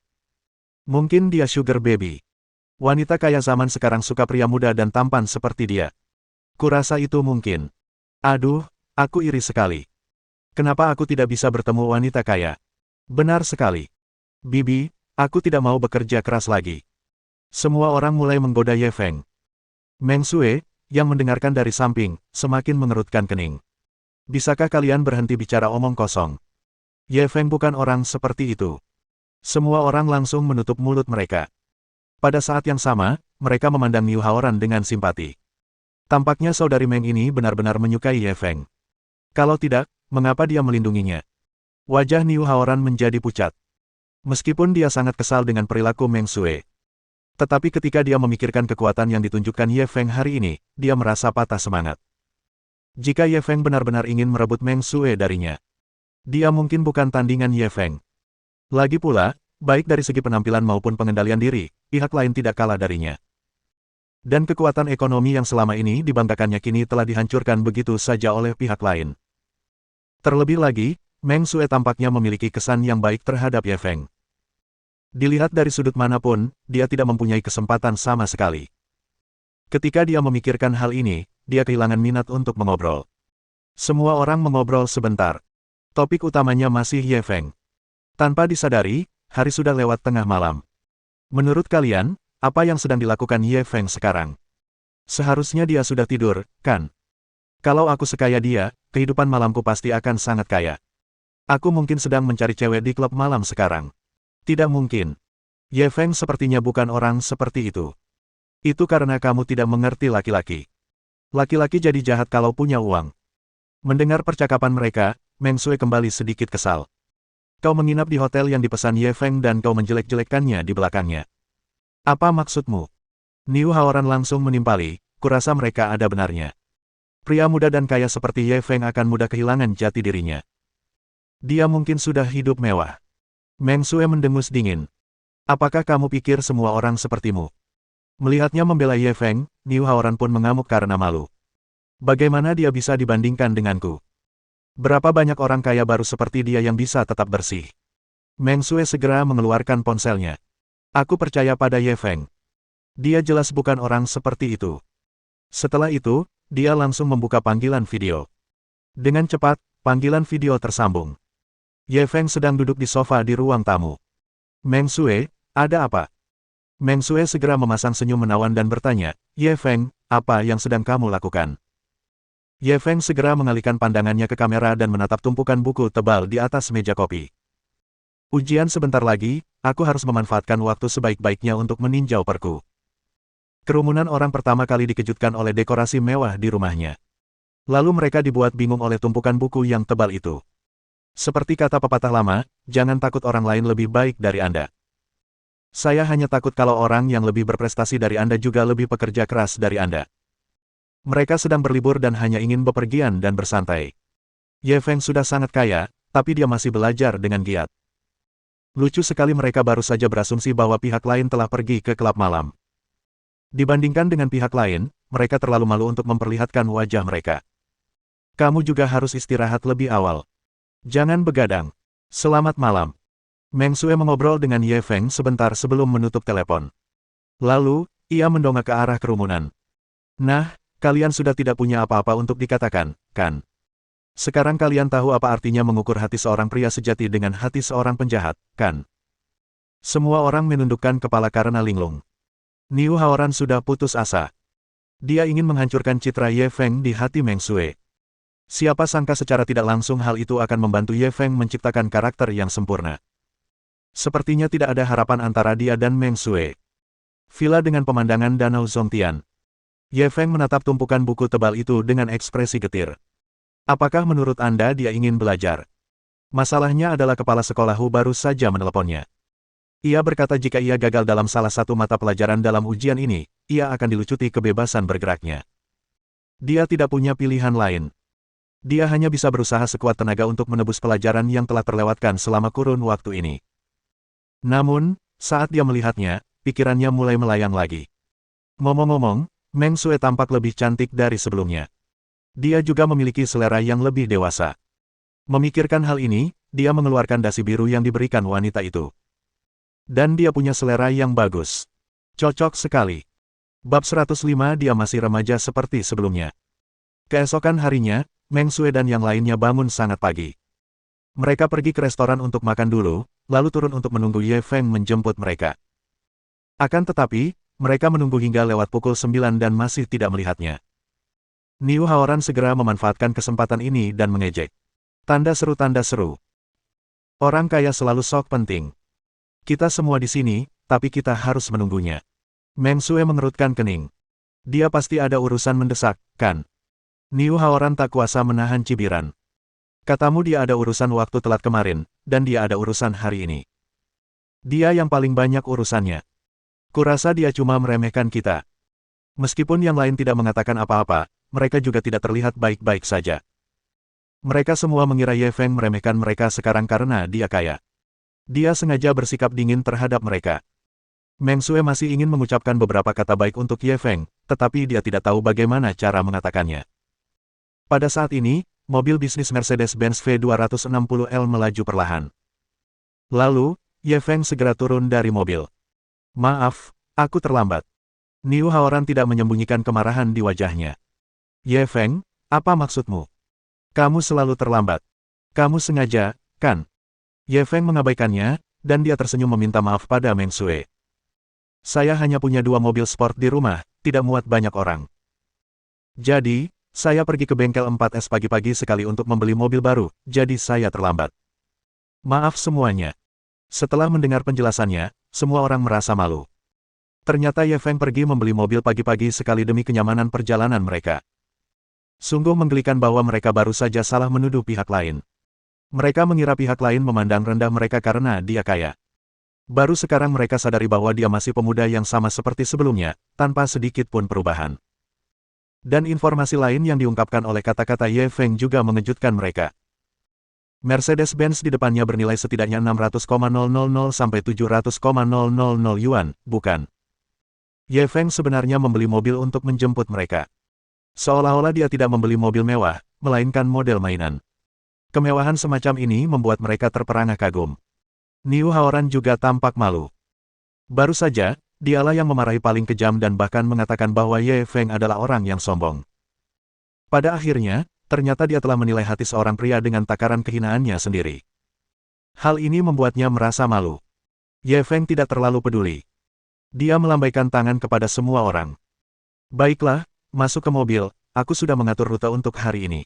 Mungkin dia sugar baby. Wanita kaya zaman sekarang suka pria muda dan tampan seperti dia. Kurasa itu mungkin. Aduh, aku iri sekali. Kenapa aku tidak bisa bertemu wanita kaya? Benar sekali. Bibi, aku tidak mau bekerja keras lagi. Semua orang mulai menggoda Ye Feng. Meng Sue, yang mendengarkan dari samping, semakin mengerutkan kening. Bisakah kalian berhenti bicara omong kosong? Ye Feng bukan orang seperti itu. Semua orang langsung menutup mulut mereka. Pada saat yang sama, mereka memandang Niu Haoran dengan simpati. Tampaknya saudari Meng ini benar-benar menyukai Ye Feng. Kalau tidak, mengapa dia melindunginya? Wajah Niu Haoran menjadi pucat. Meskipun dia sangat kesal dengan perilaku Meng Sue. Tetapi ketika dia memikirkan kekuatan yang ditunjukkan Ye Feng hari ini, dia merasa patah semangat. Jika Ye Feng benar-benar ingin merebut Meng Sue darinya, dia mungkin bukan tandingan Ye Feng. Lagi pula, baik dari segi penampilan maupun pengendalian diri, pihak lain tidak kalah darinya. Dan kekuatan ekonomi yang selama ini dibanggakannya kini telah dihancurkan begitu saja oleh pihak lain. Terlebih lagi, Meng Sue tampaknya memiliki kesan yang baik terhadap Ye Feng. Dilihat dari sudut manapun, dia tidak mempunyai kesempatan sama sekali. Ketika dia memikirkan hal ini, dia kehilangan minat untuk mengobrol. Semua orang mengobrol sebentar. Topik utamanya masih Ye Feng. Tanpa disadari, hari sudah lewat tengah malam. Menurut kalian, apa yang sedang dilakukan Ye Feng sekarang? Seharusnya dia sudah tidur, kan? Kalau aku sekaya dia, kehidupan malamku pasti akan sangat kaya. Aku mungkin sedang mencari cewek di klub malam sekarang. Tidak mungkin. Ye Feng sepertinya bukan orang seperti itu. Itu karena kamu tidak mengerti laki-laki. Laki-laki jadi jahat kalau punya uang. Mendengar percakapan mereka, Meng Sue kembali sedikit kesal. Kau menginap di hotel yang dipesan Ye Feng dan kau menjelek-jelekkannya di belakangnya. Apa maksudmu? Niu Haoran langsung menimpali, kurasa mereka ada benarnya. Pria muda dan kaya seperti Ye Feng akan mudah kehilangan jati dirinya. Dia mungkin sudah hidup mewah. Meng Sue mendengus dingin. Apakah kamu pikir semua orang sepertimu? Melihatnya membela Ye Feng, Niu Haoran pun mengamuk karena malu. Bagaimana dia bisa dibandingkan denganku? Berapa banyak orang kaya baru seperti dia yang bisa tetap bersih? Meng Sue segera mengeluarkan ponselnya. Aku percaya pada Ye Feng. Dia jelas bukan orang seperti itu. Setelah itu, dia langsung membuka panggilan video. Dengan cepat, panggilan video tersambung. Ye Feng sedang duduk di sofa di ruang tamu. Meng Sue, ada apa? Meng Sue segera memasang senyum menawan dan bertanya, Ye Feng, apa yang sedang kamu lakukan? Ye Feng segera mengalihkan pandangannya ke kamera dan menatap tumpukan buku tebal di atas meja kopi. Ujian sebentar lagi, aku harus memanfaatkan waktu sebaik-baiknya untuk meninjau perku. Kerumunan orang pertama kali dikejutkan oleh dekorasi mewah di rumahnya. Lalu mereka dibuat bingung oleh tumpukan buku yang tebal itu. Seperti kata pepatah lama, jangan takut orang lain lebih baik dari Anda. Saya hanya takut kalau orang yang lebih berprestasi dari Anda juga lebih pekerja keras dari Anda. Mereka sedang berlibur dan hanya ingin bepergian dan bersantai. Ye Feng sudah sangat kaya, tapi dia masih belajar dengan giat. Lucu sekali mereka baru saja berasumsi bahwa pihak lain telah pergi ke klub malam. Dibandingkan dengan pihak lain, mereka terlalu malu untuk memperlihatkan wajah mereka. Kamu juga harus istirahat lebih awal. Jangan begadang. Selamat malam. Meng Sue mengobrol dengan Ye Feng sebentar sebelum menutup telepon. Lalu, ia mendongak ke arah kerumunan. Nah, kalian sudah tidak punya apa-apa untuk dikatakan, kan? Sekarang kalian tahu apa artinya mengukur hati seorang pria sejati dengan hati seorang penjahat, kan? Semua orang menundukkan kepala karena linglung. Niu Haoran sudah putus asa. Dia ingin menghancurkan citra Ye Feng di hati Meng Sue. Siapa sangka secara tidak langsung hal itu akan membantu Ye Feng menciptakan karakter yang sempurna. Sepertinya tidak ada harapan antara dia dan Meng Sue. Villa dengan pemandangan Danau Zongtian. Ye Feng menatap tumpukan buku tebal itu dengan ekspresi getir. Apakah menurut Anda dia ingin belajar? Masalahnya adalah kepala sekolah Hu baru saja meneleponnya. Ia berkata jika ia gagal dalam salah satu mata pelajaran dalam ujian ini, ia akan dilucuti kebebasan bergeraknya. Dia tidak punya pilihan lain. Dia hanya bisa berusaha sekuat tenaga untuk menebus pelajaran yang telah terlewatkan selama kurun waktu ini. Namun, saat dia melihatnya, pikirannya mulai melayang lagi. Ngomong-ngomong, Meng Sue tampak lebih cantik dari sebelumnya. Dia juga memiliki selera yang lebih dewasa. Memikirkan hal ini, dia mengeluarkan dasi biru yang diberikan wanita itu. Dan dia punya selera yang bagus. Cocok sekali. Bab 105 dia masih remaja seperti sebelumnya. Keesokan harinya, Meng Sue dan yang lainnya bangun sangat pagi. Mereka pergi ke restoran untuk makan dulu, lalu turun untuk menunggu Ye Feng menjemput mereka. Akan tetapi, mereka menunggu hingga lewat pukul 9 dan masih tidak melihatnya. Niu Haoran segera memanfaatkan kesempatan ini dan mengejek. Tanda seru. Orang kaya selalu sok penting. Kita semua di sini, tapi kita harus menunggunya. Meng Sue mengerutkan kening. Dia pasti ada urusan mendesak, kan? Niu Haoran tak kuasa menahan cibiran. Katamu dia ada urusan waktu telat kemarin, dan dia ada urusan hari ini. Dia yang paling banyak urusannya. Kurasa dia cuma meremehkan kita. Meskipun yang lain tidak mengatakan apa-apa, mereka juga tidak terlihat baik-baik saja. Mereka semua mengira Ye Feng meremehkan mereka sekarang karena dia kaya. Dia sengaja bersikap dingin terhadap mereka. Meng Sue masih ingin mengucapkan beberapa kata baik untuk Ye Feng, tetapi dia tidak tahu bagaimana cara mengatakannya. Pada saat ini, mobil bisnis Mercedes-Benz V260L melaju perlahan. Lalu, Ye Feng segera turun dari mobil. Maaf, aku terlambat. Niu Haoran tidak menyembunyikan kemarahan di wajahnya. Ye Feng, apa maksudmu? Kamu selalu terlambat. Kamu sengaja, kan? Ye Feng mengabaikannya, dan dia tersenyum meminta maaf pada Meng Sue. Saya hanya punya 2 mobil sport di rumah, tidak muat banyak orang. Jadi, saya pergi ke bengkel 4S pagi-pagi sekali untuk membeli mobil baru, jadi saya terlambat. Maaf semuanya. Setelah mendengar penjelasannya, semua orang merasa malu. Ternyata Ye Feng pergi membeli mobil pagi-pagi sekali demi kenyamanan perjalanan mereka. Sungguh menggelikan bahwa mereka baru saja salah menuduh pihak lain. Mereka mengira pihak lain memandang rendah mereka karena dia kaya. Baru sekarang mereka sadari bahwa dia masih pemuda yang sama seperti sebelumnya, tanpa sedikit pun perubahan. Dan informasi lain yang diungkapkan oleh kata-kata Ye Feng juga mengejutkan mereka. Mercedes-Benz di depannya bernilai setidaknya 600,000 sampai 700,000 yuan, bukan? Ye Feng sebenarnya membeli mobil untuk menjemput mereka. Seolah-olah dia tidak membeli mobil mewah, melainkan model mainan. Kemewahan semacam ini membuat mereka terperangah kagum. Niu Haoran juga tampak malu. Baru saja, dialah yang memarahi paling kejam dan bahkan mengatakan bahwa Ye Feng adalah orang yang sombong. Pada akhirnya, ternyata dia telah menilai hati seorang pria dengan takaran kehinaannya sendiri. Hal ini membuatnya merasa malu. Ye Feng tidak terlalu peduli. Dia melambaikan tangan kepada semua orang. Baiklah, masuk ke mobil, aku sudah mengatur rute untuk hari ini.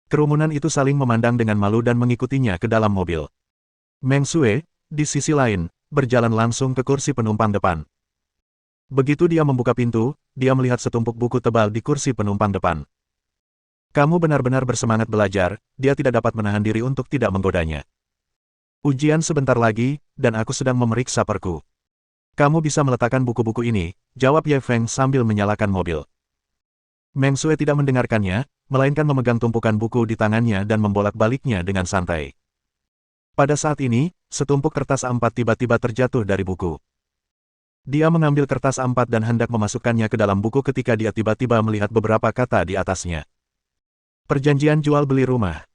Kerumunan itu saling memandang dengan malu dan mengikutinya ke dalam mobil. Meng Sue, di sisi lain, berjalan langsung ke kursi penumpang depan. Begitu dia membuka pintu, dia melihat setumpuk buku tebal di kursi penumpang depan. Kamu benar-benar bersemangat belajar, dia tidak dapat menahan diri untuk tidak menggodanya. Ujian sebentar lagi, dan aku sedang memeriksa perku. Kamu bisa meletakkan buku-buku ini, jawab Ye Feng sambil menyalakan mobil. Meng Sue tidak mendengarkannya, melainkan memegang tumpukan buku di tangannya dan membolak-baliknya dengan santai. Pada saat ini, setumpuk kertas A4 tiba-tiba terjatuh dari buku. Dia mengambil kertas A4 dan hendak memasukkannya ke dalam buku ketika dia tiba-tiba melihat beberapa kata di atasnya. Perjanjian jual beli rumah.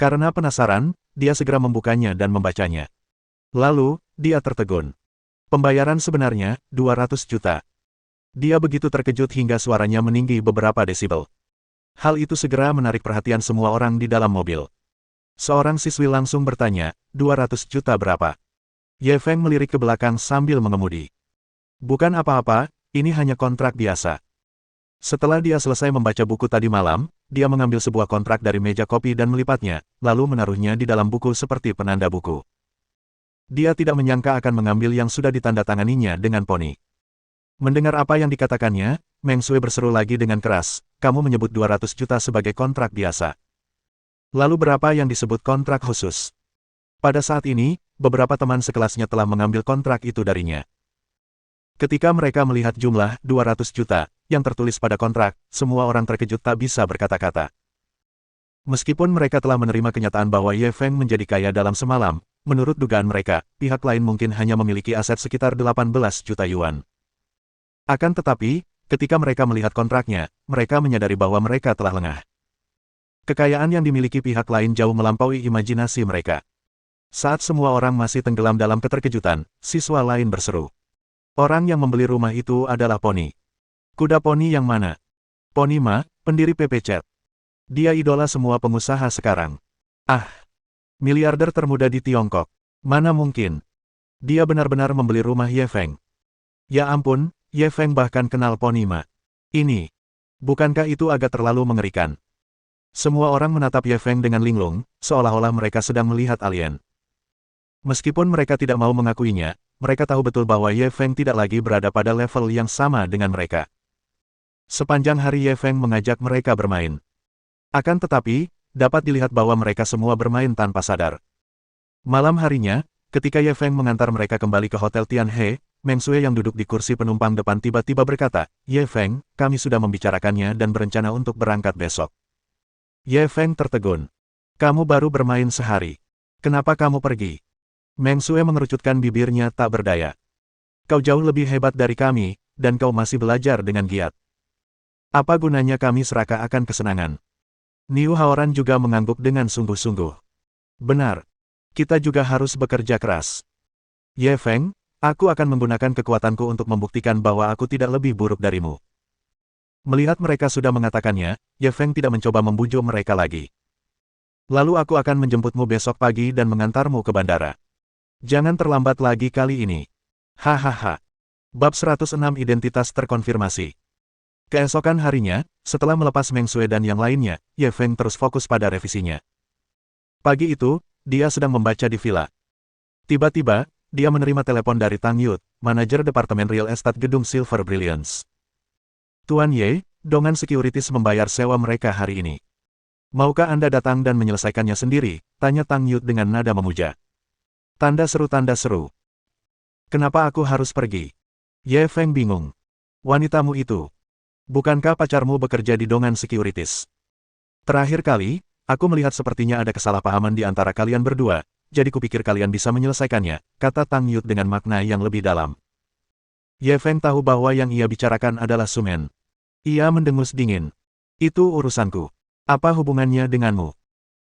Karena penasaran, dia segera membukanya dan membacanya. Lalu, dia tertegun. Pembayaran sebenarnya, 200 juta. Dia begitu terkejut hingga suaranya meninggi beberapa desibel. Hal itu segera menarik perhatian semua orang di dalam mobil. Seorang siswi langsung bertanya, 200 juta berapa? Ye Feng melirik ke belakang sambil mengemudi. Bukan apa-apa, ini hanya kontrak biasa. Setelah dia selesai membaca buku tadi malam, dia mengambil sebuah kontrak dari meja kopi dan melipatnya, lalu menaruhnya di dalam buku seperti penanda buku. Dia tidak menyangka akan mengambil yang sudah ditandatanganinya dengan poni. Mendengar apa yang dikatakannya, Meng Sue berseru lagi dengan keras, kamu menyebut 200 juta sebagai kontrak biasa. Lalu berapa yang disebut kontrak khusus? Pada saat ini, beberapa teman sekelasnya telah mengambil kontrak itu darinya. Ketika mereka melihat jumlah 200 juta yang tertulis pada kontrak, semua orang terkejut tak bisa berkata-kata. Meskipun mereka telah menerima kenyataan bahwa Ye Feng menjadi kaya dalam semalam, menurut dugaan mereka, pihak lain mungkin hanya memiliki aset sekitar 18 juta yuan. Akan tetapi, ketika mereka melihat kontraknya, mereka menyadari bahwa mereka telah lengah. Kekayaan yang dimiliki pihak lain jauh melampaui imajinasi mereka. Saat semua orang masih tenggelam dalam keterkejutan, siswa lain berseru. Orang yang membeli rumah itu adalah Poni. Kuda Poni yang mana? Poni Ma, pendiri PPChat. Dia idola semua pengusaha sekarang. Ah, miliarder termuda di Tiongkok. Mana mungkin? Dia benar-benar membeli rumah Ye Feng. Ya ampun, Ye Feng bahkan kenal Poni Ma. Ini. Bukankah itu agak terlalu mengerikan? Semua orang menatap Ye Feng dengan linglung, seolah-olah mereka sedang melihat alien. Meskipun mereka tidak mau mengakuinya, mereka tahu betul bahwa Ye Feng tidak lagi berada pada level yang sama dengan mereka. Sepanjang hari Ye Feng mengajak mereka bermain. Akan tetapi, dapat dilihat bahwa mereka semua bermain tanpa sadar. Malam harinya, ketika Ye Feng mengantar mereka kembali ke Hotel Tianhe, Meng Sue yang duduk di kursi penumpang depan tiba-tiba berkata, "Ye Feng, kami sudah membicarakannya dan berencana untuk berangkat besok." Ye Feng tertegun. "Kamu baru bermain sehari. Kenapa kamu pergi?" Meng Sue mengerucutkan bibirnya tak berdaya. "Kau jauh lebih hebat dari kami, dan kau masih belajar dengan giat. Apa gunanya kami serakah akan kesenangan?" Niu Haoran juga mengangguk dengan sungguh-sungguh. "Benar. Kita juga harus bekerja keras. Ye Feng, aku akan menggunakan kekuatanku untuk membuktikan bahwa aku tidak lebih buruk darimu." Melihat mereka sudah mengatakannya, Ye Feng tidak mencoba membujuk mereka lagi. "Lalu aku akan menjemputmu besok pagi dan mengantarmu ke bandara. Jangan terlambat lagi kali ini." Hahaha. Bab 106 Identitas terkonfirmasi. Keesokan harinya, setelah melepas Meng Sue dan yang lainnya, Ye Feng terus fokus pada revisinya. Pagi itu, dia sedang membaca di villa. Tiba-tiba, dia menerima telepon dari Tang Yut, manajer Departemen Real Estate Gedung Silver Brilliance. "Tuan Ye, Dongan Securities membayar sewa mereka hari ini. Maukah Anda datang dan menyelesaikannya sendiri?" tanya Tang Yut dengan nada memuja. Tanda seru. "Kenapa aku harus pergi?" Ye Feng bingung. "Wanitamu itu. Bukankah pacarmu bekerja di Dongan Securities? Terakhir kali, aku melihat sepertinya ada kesalahpahaman di antara kalian berdua, jadi kupikir kalian bisa menyelesaikannya," kata Tang Yut dengan makna yang lebih dalam. Ye Feng tahu bahwa yang ia bicarakan adalah Sumen. Ia mendengus dingin. "Itu urusanku. Apa hubungannya denganmu?"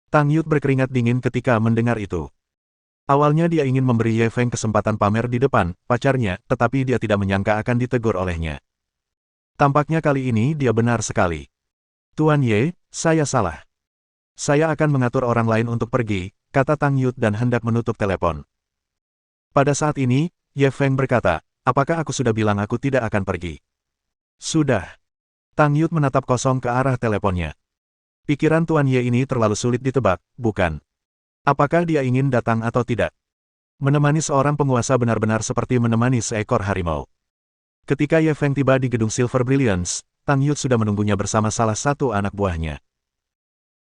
Tang Yut berkeringat dingin ketika mendengar itu. Awalnya dia ingin memberi Ye Feng kesempatan pamer di depan pacarnya, tetapi dia tidak menyangka akan ditegur olehnya. Tampaknya kali ini dia benar sekali. "Tuan Ye, saya salah. Saya akan mengatur orang lain untuk pergi," kata Tang Yut dan hendak menutup telepon. Pada saat ini, Ye Feng berkata, "Apakah aku sudah bilang aku tidak akan pergi?" "Sudah." Tang Yut menatap kosong ke arah teleponnya. Pikiran Tuan Ye ini terlalu sulit ditebak, bukan? Apakah dia ingin datang atau tidak? Menemani seorang penguasa benar-benar seperti menemani seekor harimau. Ketika Ye Feng tiba di gedung Silver Brilliance, Tang Yut sudah menunggunya bersama salah satu anak buahnya.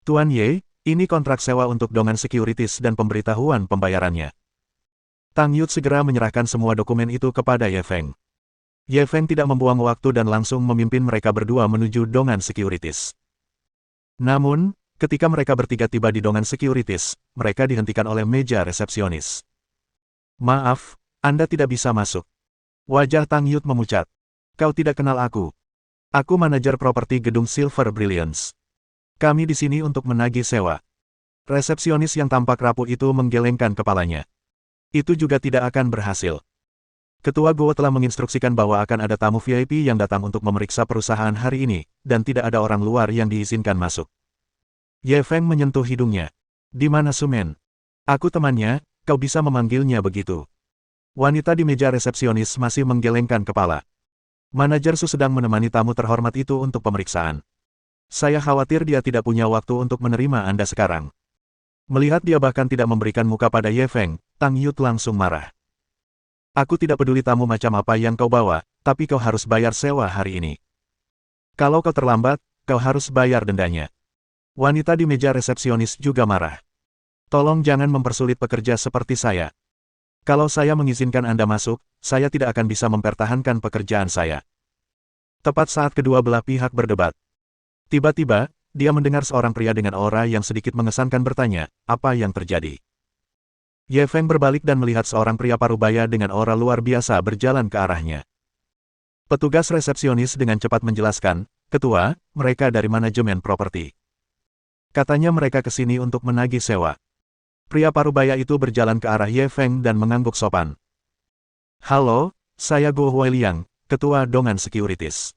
"Tuan Ye, ini kontrak sewa untuk Dongan Securities dan pemberitahuan pembayarannya." Tang Yut segera menyerahkan semua dokumen itu kepada Ye Feng. Ye Feng tidak membuang waktu dan langsung memimpin mereka berdua menuju Dongan Securities. Namun, ketika mereka bertiga tiba di Dongan Securities, mereka dihentikan oleh meja resepsionis. "Maaf, Anda tidak bisa masuk." Wajah Tang Yut memucat. "Kau tidak kenal aku. Aku manajer properti gedung Silver Brilliance. Kami di sini untuk menagih sewa." Resepsionis yang tampak rapuh itu menggelengkan kepalanya. "Itu juga tidak akan berhasil. Ketua Go telah menginstruksikan bahwa akan ada tamu VIP yang datang untuk memeriksa perusahaan hari ini, dan tidak ada orang luar yang diizinkan masuk." Ye Feng menyentuh hidungnya. "Di mana Sumen? Aku temannya, kau bisa memanggilnya begitu." Wanita di meja resepsionis masih menggelengkan kepala. "Manajer Su sedang menemani tamu terhormat itu untuk pemeriksaan. Saya khawatir dia tidak punya waktu untuk menerima Anda sekarang." Melihat dia bahkan tidak memberikan muka pada Ye Feng, Tang Yut langsung marah. "Aku tidak peduli tamu macam apa yang kau bawa, tapi kau harus bayar sewa hari ini. Kalau kau terlambat, kau harus bayar dendanya." Wanita di meja resepsionis juga marah. "Tolong jangan mempersulit pekerja seperti saya. Kalau saya mengizinkan Anda masuk, saya tidak akan bisa mempertahankan pekerjaan saya." Tepat saat kedua belah pihak berdebat. Tiba-tiba, dia mendengar seorang pria dengan aura yang sedikit mengesankan bertanya, "Apa yang terjadi?" Ye Feng berbalik dan melihat seorang pria parubaya dengan aura luar biasa berjalan ke arahnya. Petugas resepsionis dengan cepat menjelaskan, "Ketua, mereka dari manajemen properti. Katanya mereka ke sini untuk menagih sewa." Pria parubaya itu berjalan ke arah Ye Feng dan mengangguk sopan. "Halo, saya Go Huailiang, Ketua Dongan Securities.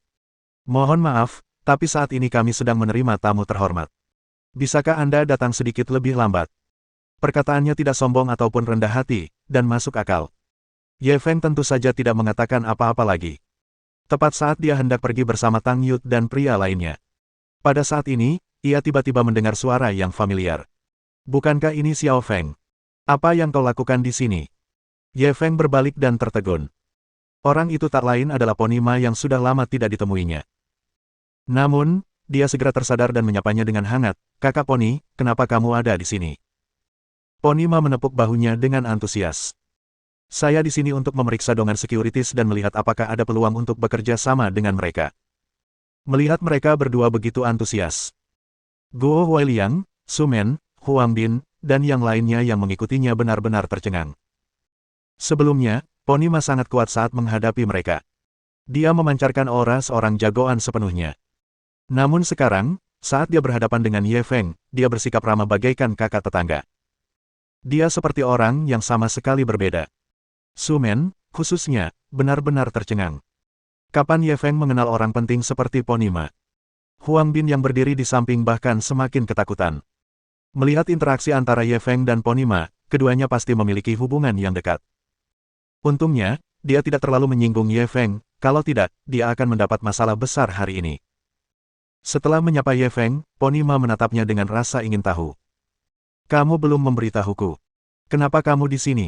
Mohon maaf, tapi saat ini kami sedang menerima tamu terhormat. Bisakah Anda datang sedikit lebih lambat?" Perkataannya tidak sombong ataupun rendah hati, dan masuk akal. Ye Feng tentu saja tidak mengatakan apa-apa lagi. Tepat saat dia hendak pergi bersama Tang Yut dan pria lainnya. Pada saat ini, ia tiba-tiba mendengar suara yang familiar. Bukankah ini Xiao Feng? Apa yang kau lakukan di sini? Ye Feng berbalik dan tertegun. Orang itu tak lain adalah Pony Ma yang sudah lama tidak ditemuinya. Namun, dia segera tersadar dan menyapanya dengan hangat. Kakak Pony, kenapa kamu ada di sini? Pony Ma menepuk bahunya dengan antusias. Saya di sini untuk memeriksa dongan securities dan melihat apakah ada peluang untuk bekerja sama dengan mereka. Melihat mereka berdua begitu antusias, Guo Huailiang, Su Men, Huang Bin, dan yang lainnya yang mengikutinya benar-benar tercengang. Sebelumnya, Pony Ma sangat kuat saat menghadapi mereka. Dia memancarkan aura seorang jagoan sepenuhnya. Namun sekarang, saat dia berhadapan dengan Ye Feng, dia bersikap ramah bagaikan kakak tetangga. Dia seperti orang yang sama sekali berbeda. Su Men, khususnya, benar-benar tercengang. Kapan Ye Feng mengenal orang penting seperti Pony Ma? Huang Bin yang berdiri di samping bahkan semakin ketakutan. Melihat interaksi antara Ye Feng dan Pony Ma, keduanya pasti memiliki hubungan yang dekat. Untungnya, dia tidak terlalu menyinggung Ye Feng, kalau tidak, dia akan mendapat masalah besar hari ini. Setelah menyapa Ye Feng, Pony Ma menatapnya dengan rasa ingin tahu. Kamu belum memberitahuku. Kenapa kamu di sini?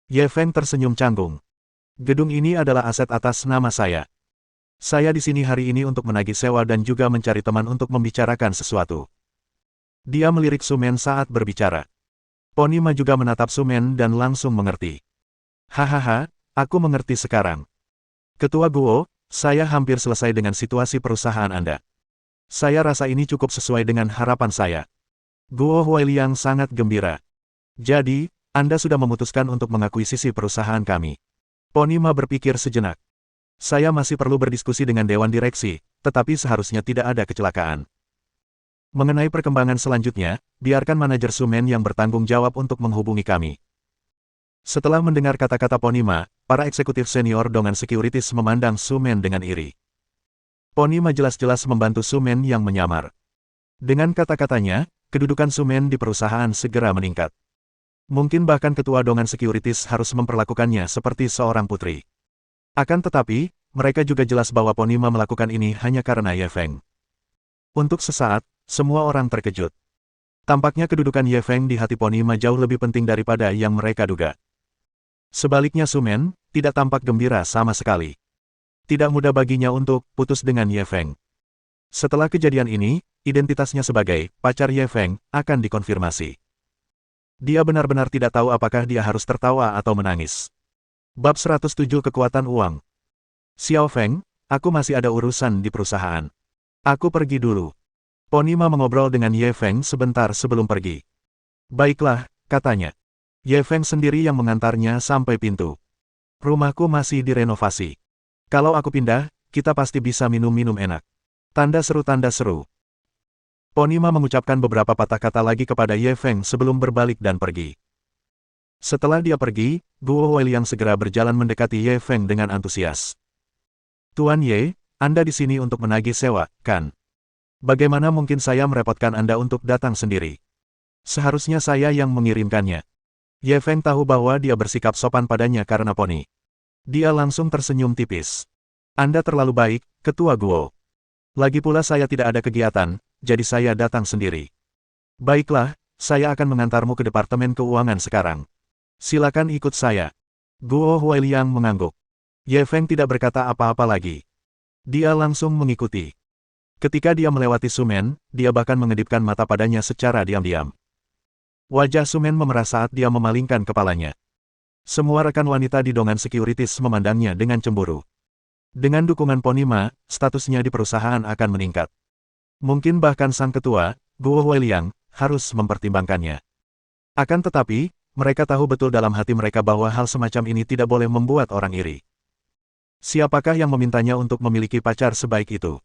Ye Feng tersenyum canggung. Gedung ini adalah aset atas nama saya. Saya di sini hari ini untuk menagih sewa dan juga mencari teman untuk membicarakan sesuatu. Dia melirik Su Men saat berbicara. Pony Ma juga menatap Su Men dan langsung mengerti. Hahaha, aku mengerti sekarang. Ketua Guo, saya hampir selesai dengan situasi perusahaan Anda. Saya rasa ini cukup sesuai dengan harapan saya. Guo Huailiang sangat gembira. Jadi, Anda sudah memutuskan untuk mengakuisisi perusahaan kami. Pony Ma berpikir sejenak. Saya masih perlu berdiskusi dengan Dewan Direksi, tetapi seharusnya tidak ada kecelakaan. Mengenai perkembangan selanjutnya, biarkan manajer Su Men yang bertanggung jawab untuk menghubungi kami. Setelah mendengar kata-kata Pony Ma, para eksekutif senior Dongan Securities memandang Su Men dengan iri. Pony Ma jelas-jelas membantu Su Men yang menyamar. Dengan kata-katanya, kedudukan Su Men di perusahaan segera meningkat. Mungkin bahkan ketua Dongan Securities harus memperlakukannya seperti seorang putri. Akan tetapi, mereka juga jelas bahwa Pony Ma melakukan ini hanya karena Ye Feng. Untuk sesaat, semua orang terkejut. Tampaknya kedudukan Ye Feng di hati Pony Ma jauh lebih penting daripada yang mereka duga. Sebaliknya Su Men, tidak tampak gembira sama sekali. Tidak mudah baginya untuk putus dengan Ye Feng. Setelah kejadian ini, identitasnya sebagai pacar Ye Feng akan dikonfirmasi. Dia benar-benar tidak tahu apakah dia harus tertawa atau menangis. Bab 107 Kekuatan Uang. Xiao Feng, aku masih ada urusan di perusahaan. Aku pergi dulu. Pony Ma mengobrol dengan Ye Feng sebentar sebelum pergi. Baiklah, katanya. Ye Feng sendiri yang mengantarnya sampai pintu. Rumahku masih direnovasi. Kalau aku pindah, kita pasti bisa minum-minum enak. Tanda seru tanda seru. Pony Ma mengucapkan beberapa patah kata lagi kepada Ye Feng sebelum berbalik dan pergi. Setelah dia pergi, Guo Huailiang segera berjalan mendekati Ye Feng dengan antusias. Tuan Ye, Anda di sini untuk menagih sewa, kan? Bagaimana mungkin saya merepotkan Anda untuk datang sendiri? Seharusnya saya yang mengirimkannya. Ye Feng tahu bahwa dia bersikap sopan padanya karena Pony. Dia langsung tersenyum tipis. Anda terlalu baik, Ketua Guo. Lagi pula saya tidak ada kegiatan, jadi saya datang sendiri. Baiklah, saya akan mengantarmu ke Departemen Keuangan sekarang. Silakan ikut saya. Guo Huailiang mengangguk. Ye Feng tidak berkata apa-apa lagi. Dia langsung mengikuti. Ketika dia melewati Su Men, dia bahkan mengedipkan mata padanya secara diam-diam. Wajah Su Men memerah saat dia memalingkan kepalanya. Semua rekan wanita di Dongan Securities memandangnya dengan cemburu. Dengan dukungan Pony Ma, statusnya di perusahaan akan meningkat. Mungkin bahkan sang ketua, Guo Huailiang, harus mempertimbangkannya. Akan tetapi, mereka tahu betul dalam hati mereka bahwa hal semacam ini tidak boleh membuat orang iri. Siapakah yang memintanya untuk memiliki pacar sebaik itu?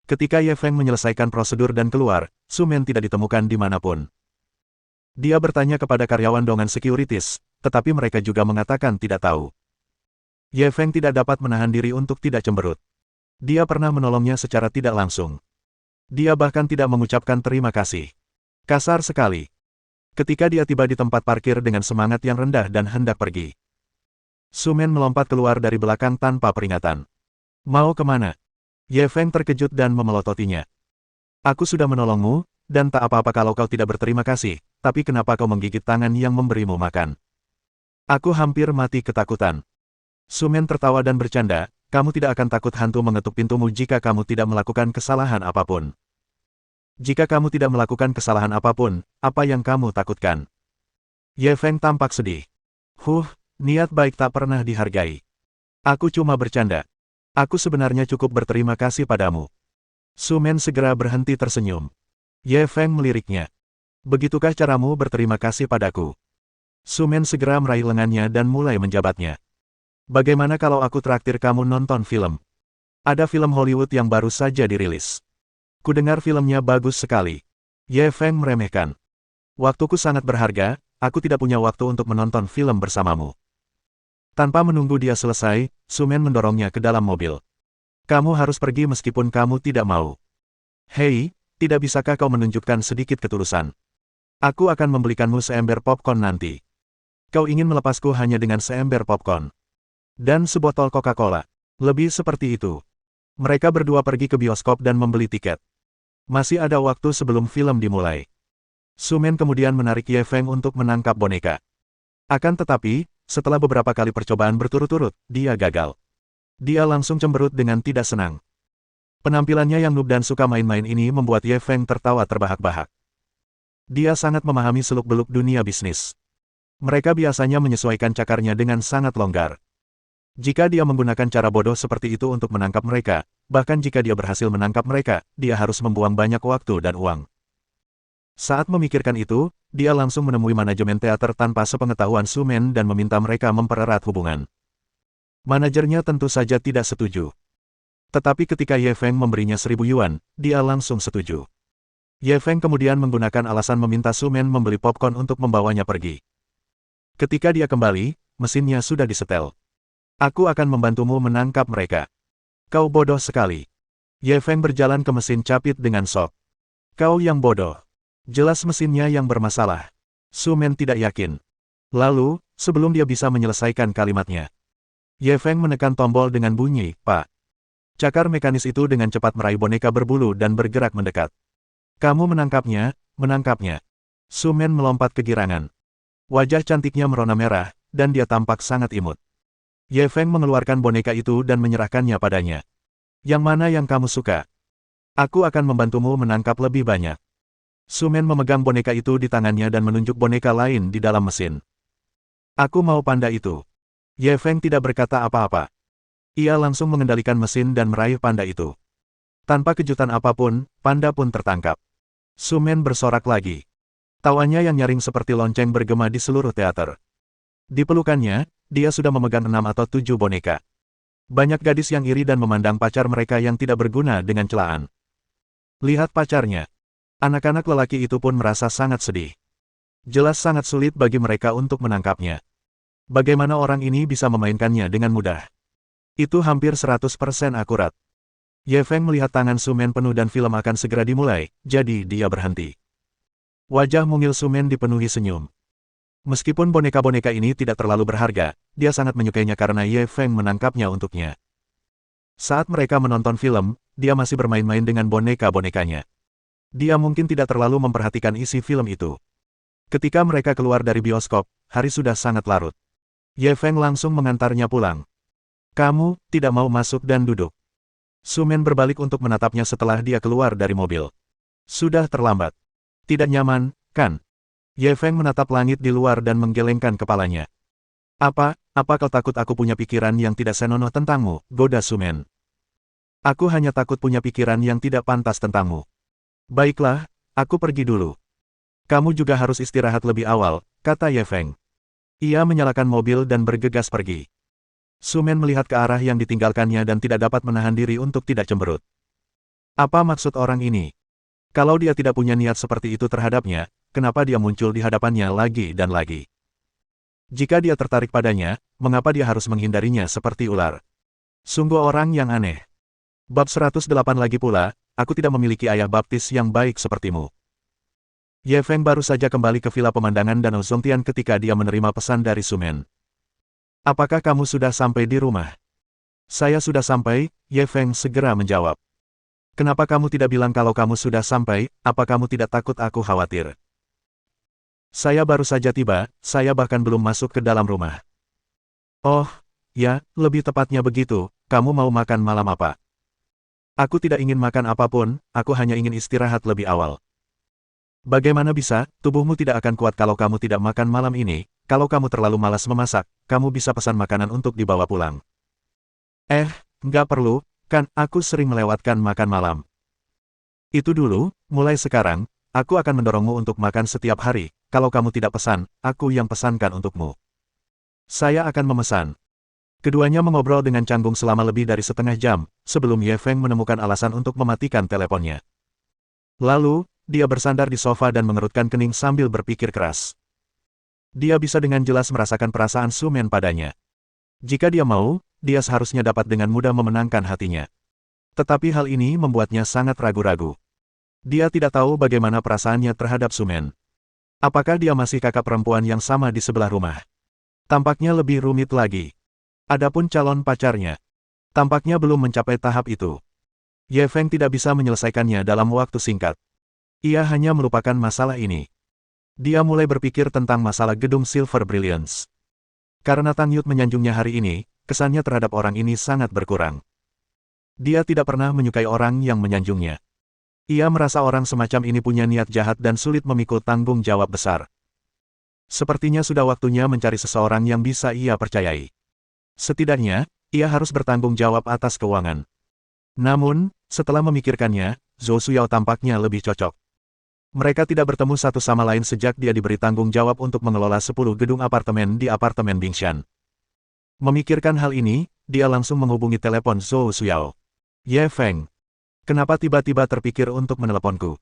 Ketika Ye Feng menyelesaikan prosedur dan keluar, Su Men tidak ditemukan dimanapun. Dia bertanya kepada karyawan Dongan Securities, tetapi mereka juga mengatakan tidak tahu. Ye Feng tidak dapat menahan diri untuk tidak cemberut. Dia pernah menolongnya secara tidak langsung. Dia bahkan tidak mengucapkan terima kasih. Kasar sekali. Ketika dia tiba di tempat parkir dengan semangat yang rendah dan hendak pergi, Su Men melompat keluar dari belakang tanpa peringatan. Mau kemana? Ye Feng terkejut dan memelototinya. Aku sudah menolongmu, dan tak apa-apa kalau kau tidak berterima kasih, tapi kenapa kau menggigit tangan yang memberimu makan? Aku hampir mati ketakutan. Su Men tertawa dan bercanda, kamu tidak akan takut hantu mengetuk pintumu jika kamu tidak melakukan kesalahan apapun. Jika kamu tidak melakukan kesalahan apapun, apa yang kamu takutkan? Ye Feng tampak sedih. Niat baik tak pernah dihargai. Aku cuma bercanda. Aku sebenarnya cukup berterima kasih padamu. Su Men segera berhenti tersenyum. Ye Feng meliriknya. Begitukah caramu berterima kasih padaku? Su Men segera meraih lengannya dan mulai menjabatnya. Bagaimana kalau aku traktir kamu nonton film? Ada film Hollywood yang baru saja dirilis. Kudengar filmnya bagus sekali. Ye Feng meremehkan. Waktuku sangat berharga, aku tidak punya waktu untuk menonton film bersamamu. Tanpa menunggu dia selesai, Su Men mendorongnya ke dalam mobil. Kamu harus pergi meskipun kamu tidak mau. Hei, tidak bisakah kau menunjukkan sedikit ketulusan? Aku akan membelikanmu seember popcorn nanti. Kau ingin melepasku hanya dengan seember popcorn. Dan sebotol Coca-Cola. Lebih seperti itu. Mereka berdua pergi ke bioskop dan membeli tiket. Masih ada waktu sebelum film dimulai. Su Men kemudian menarik Ye Feng untuk menangkap boneka. Akan tetapi, setelah beberapa kali percobaan berturut-turut, dia gagal. Dia langsung cemberut dengan tidak senang. Penampilannya yang noob dan suka main-main ini membuat Ye Feng tertawa terbahak-bahak. Dia sangat memahami seluk-beluk dunia bisnis. Mereka biasanya menyesuaikan cakarnya dengan sangat longgar. Jika dia menggunakan cara bodoh seperti itu untuk menangkap mereka, bahkan jika dia berhasil menangkap mereka, dia harus membuang banyak waktu dan uang. Saat memikirkan itu, dia langsung menemui manajemen teater tanpa sepengetahuan Su Men dan meminta mereka mempererat hubungan. Manajernya tentu saja tidak setuju. Tetapi ketika Ye Feng memberinya 1.000 yuan, dia langsung setuju. Ye Feng kemudian menggunakan alasan meminta Su Men membeli popcorn untuk membawanya pergi. Ketika dia kembali, mesinnya sudah disetel. Aku akan membantumu menangkap mereka. Kau bodoh sekali. Ye Feng berjalan ke mesin capit dengan sok. Kau yang bodoh. Jelas mesinnya yang bermasalah. Su Men tidak yakin. Lalu, sebelum dia bisa menyelesaikan kalimatnya, Ye Feng menekan tombol dengan bunyi, Pak. Cakar mekanis itu dengan cepat meraih boneka berbulu dan bergerak mendekat. Kamu menangkapnya, menangkapnya. Su Men melompat kegirangan. Wajah cantiknya merona merah, dan dia tampak sangat imut. Ye Feng mengeluarkan boneka itu dan menyerahkannya padanya. Yang mana yang kamu suka? Aku akan membantumu menangkap lebih banyak. Su Men memegang boneka itu di tangannya dan menunjuk boneka lain di dalam mesin. Aku mau panda itu. Ye Feng tidak berkata apa-apa. Ia langsung mengendalikan mesin dan meraih panda itu. Tanpa kejutan apapun, panda pun tertangkap. Su Men bersorak lagi. Tawanya yang nyaring seperti lonceng bergema di seluruh teater. Di pelukannya, dia sudah memegang 6 atau 7 boneka. Banyak gadis yang iri dan memandang pacar mereka yang tidak berguna dengan celaan. Lihat pacarnya. Anak-anak lelaki itu pun merasa sangat sedih. Jelas sangat sulit bagi mereka untuk menangkapnya. Bagaimana orang ini bisa memainkannya dengan mudah? Itu hampir 100% akurat. Ye Feng melihat tangan Su Men penuh dan film akan segera dimulai, jadi dia berhenti. Wajah mungil Su Men dipenuhi senyum. Meskipun boneka-boneka ini tidak terlalu berharga, dia sangat menyukainya karena Ye Feng menangkapnya untuknya. Saat mereka menonton film, dia masih bermain-main dengan boneka-bonekanya. Dia mungkin tidak terlalu memperhatikan isi film itu. Ketika mereka keluar dari bioskop, hari sudah sangat larut. Ye Feng langsung mengantarnya pulang. Kamu tidak mau masuk dan duduk. Su Men berbalik untuk menatapnya setelah dia keluar dari mobil. Sudah terlambat. Tidak nyaman, kan? Ye Feng menatap langit di luar dan menggelengkan kepalanya. Apa kau takut aku punya pikiran yang tidak senonoh tentangmu, goda Su Men? Aku hanya takut punya pikiran yang tidak pantas tentangmu. Baiklah, aku pergi dulu. Kamu juga harus istirahat lebih awal, kata Ye Feng. Ia menyalakan mobil dan bergegas pergi. Su Men melihat ke arah yang ditinggalkannya dan tidak dapat menahan diri untuk tidak cemberut. Apa maksud orang ini? Kalau dia tidak punya niat seperti itu terhadapnya, kenapa dia muncul di hadapannya lagi dan lagi? Jika dia tertarik padanya, mengapa dia harus menghindarinya seperti ular? Sungguh orang yang aneh. Bab 108 lagi pula, aku tidak memiliki ayah baptis yang baik sepertimu. Ye Feng baru saja kembali ke villa pemandangan Danau Zongtian ketika dia menerima pesan dari Su Men. Apakah kamu sudah sampai di rumah? Saya sudah sampai, Ye Feng segera menjawab. Kenapa kamu tidak bilang kalau kamu sudah sampai, apa kamu tidak takut aku khawatir? Saya baru saja tiba, saya bahkan belum masuk ke dalam rumah. Oh, ya, lebih tepatnya begitu, kamu mau makan malam apa? Aku tidak ingin makan apapun, aku hanya ingin istirahat lebih awal. Bagaimana bisa, tubuhmu tidak akan kuat kalau kamu tidak makan malam ini, kalau kamu terlalu malas memasak, kamu bisa pesan makanan untuk dibawa pulang. Nggak perlu, kan aku sering melewatkan makan malam. Itu dulu, mulai sekarang, aku akan mendorongmu untuk makan setiap hari, kalau kamu tidak pesan, aku yang pesankan untukmu. Saya akan memesan. Keduanya mengobrol dengan canggung selama lebih dari setengah jam, sebelum Ye Feng menemukan alasan untuk mematikan teleponnya. Lalu, dia bersandar di sofa dan mengerutkan kening sambil berpikir keras. Dia bisa dengan jelas merasakan perasaan Su Men padanya. Jika dia mau, dia seharusnya dapat dengan mudah memenangkan hatinya. Tetapi hal ini membuatnya sangat ragu-ragu. Dia tidak tahu bagaimana perasaannya terhadap Su Men. Apakah dia masih kakak perempuan yang sama di sebelah rumah? Tampaknya lebih rumit lagi. Adapun calon pacarnya, tampaknya belum mencapai tahap itu. Ye Feng tidak bisa menyelesaikannya dalam waktu singkat. Ia hanya melupakan masalah ini. Dia mulai berpikir tentang masalah gedung Silver Brilliance. Karena Tang Yud menyanjungnya hari ini, kesannya terhadap orang ini sangat berkurang. Dia tidak pernah menyukai orang yang menyanjungnya. Ia merasa orang semacam ini punya niat jahat dan sulit memikul tanggung jawab besar. Sepertinya sudah waktunya mencari seseorang yang bisa ia percayai. Setidaknya, ia harus bertanggung jawab atas keuangan. Namun, setelah memikirkannya, Zhou Suyao tampaknya lebih cocok. Mereka tidak bertemu satu sama lain sejak dia diberi tanggung jawab untuk mengelola 10 gedung apartemen di apartemen Bingshan. Memikirkan hal ini, dia langsung menghubungi telepon Zhou Suyao. Ye Feng, kenapa tiba-tiba terpikir untuk meneleponku?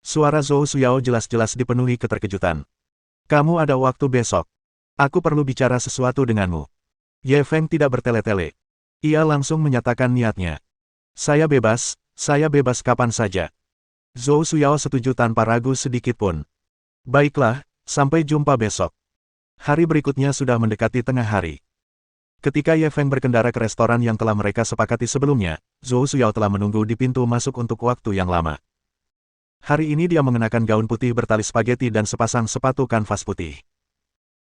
Suara Zhou Suyao jelas-jelas dipenuhi keterkejutan. Kamu ada waktu besok. Aku perlu bicara sesuatu denganmu. Ye Feng tidak bertele-tele. Ia langsung menyatakan niatnya. Saya bebas kapan saja. Zhou Suyao setuju tanpa ragu sedikitpun. Baiklah, sampai jumpa besok. Hari berikutnya sudah mendekati tengah hari. Ketika Ye Feng berkendara ke restoran yang telah mereka sepakati sebelumnya, Zhou Suyao telah menunggu di pintu masuk untuk waktu yang lama. Hari ini dia mengenakan gaun putih bertali spaghetti dan sepasang sepatu kanvas putih.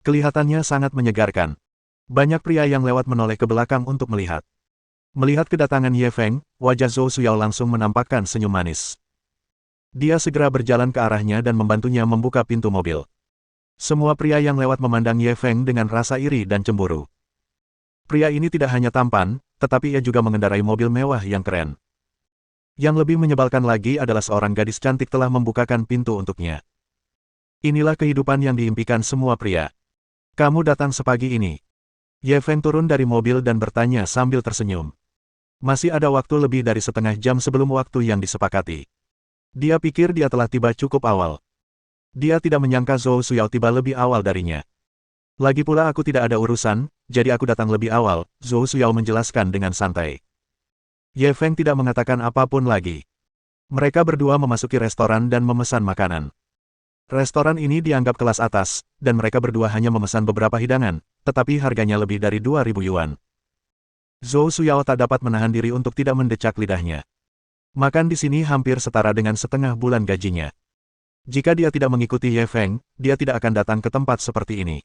Kelihatannya sangat menyegarkan. Banyak pria yang lewat menoleh ke belakang untuk melihat. Melihat kedatangan Ye Feng, wajah Zhou Suyao langsung menampakkan senyum manis. Dia segera berjalan ke arahnya dan membantunya membuka pintu mobil. Semua pria yang lewat memandang Ye Feng dengan rasa iri dan cemburu. Pria ini tidak hanya tampan, tetapi ia juga mengendarai mobil mewah yang keren. Yang lebih menyebalkan lagi adalah seorang gadis cantik telah membukakan pintu untuknya. Inilah kehidupan yang diimpikan semua pria. Kamu datang sepagi ini. Ye Feng turun dari mobil dan bertanya sambil tersenyum. Masih ada waktu lebih dari setengah jam sebelum waktu yang disepakati. Dia pikir dia telah tiba cukup awal. Dia tidak menyangka Zhou Suyao tiba lebih awal darinya. Lagi pula aku tidak ada urusan, jadi aku datang lebih awal, Zhou Suyao menjelaskan dengan santai. Ye Feng tidak mengatakan apapun lagi. Mereka berdua memasuki restoran dan memesan makanan. Restoran ini dianggap kelas atas, dan mereka berdua hanya memesan beberapa hidangan, tetapi harganya lebih dari 2.000 yuan. Zhou Suyao tak dapat menahan diri untuk tidak mendecak lidahnya. Makan di sini hampir setara dengan setengah bulan gajinya. Jika dia tidak mengikuti Ye Feng, dia tidak akan datang ke tempat seperti ini.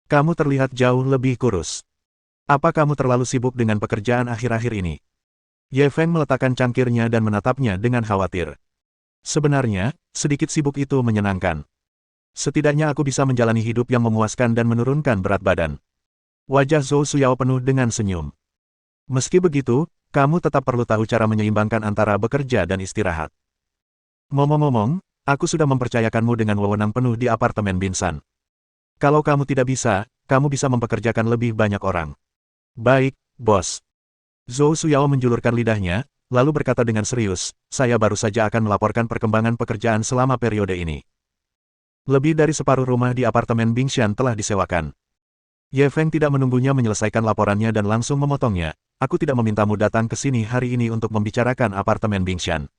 Kamu terlihat jauh lebih kurus. Apa kamu terlalu sibuk dengan pekerjaan akhir-akhir ini? Ye Feng meletakkan cangkirnya dan menatapnya dengan khawatir. Sebenarnya, sedikit sibuk itu menyenangkan. Setidaknya aku bisa menjalani hidup yang memuaskan dan menurunkan berat badan. Wajah Zhou Suyao penuh dengan senyum. Meski begitu, kamu tetap perlu tahu cara menyeimbangkan antara bekerja dan istirahat. Ngomong-ngomong, aku sudah mempercayakanmu dengan wewenang penuh di apartemen Binsan. Kalau kamu tidak bisa, kamu bisa mempekerjakan lebih banyak orang. Baik, bos. Zhou Suyao menjulurkan lidahnya, lalu berkata dengan serius, saya baru saja akan melaporkan perkembangan pekerjaan selama periode ini. Lebih dari separuh rumah di apartemen Bingshan telah disewakan. Ye Feng tidak menunggunya menyelesaikan laporannya dan langsung memotongnya, aku tidak memintamu datang ke sini hari ini untuk membicarakan apartemen Bingshan.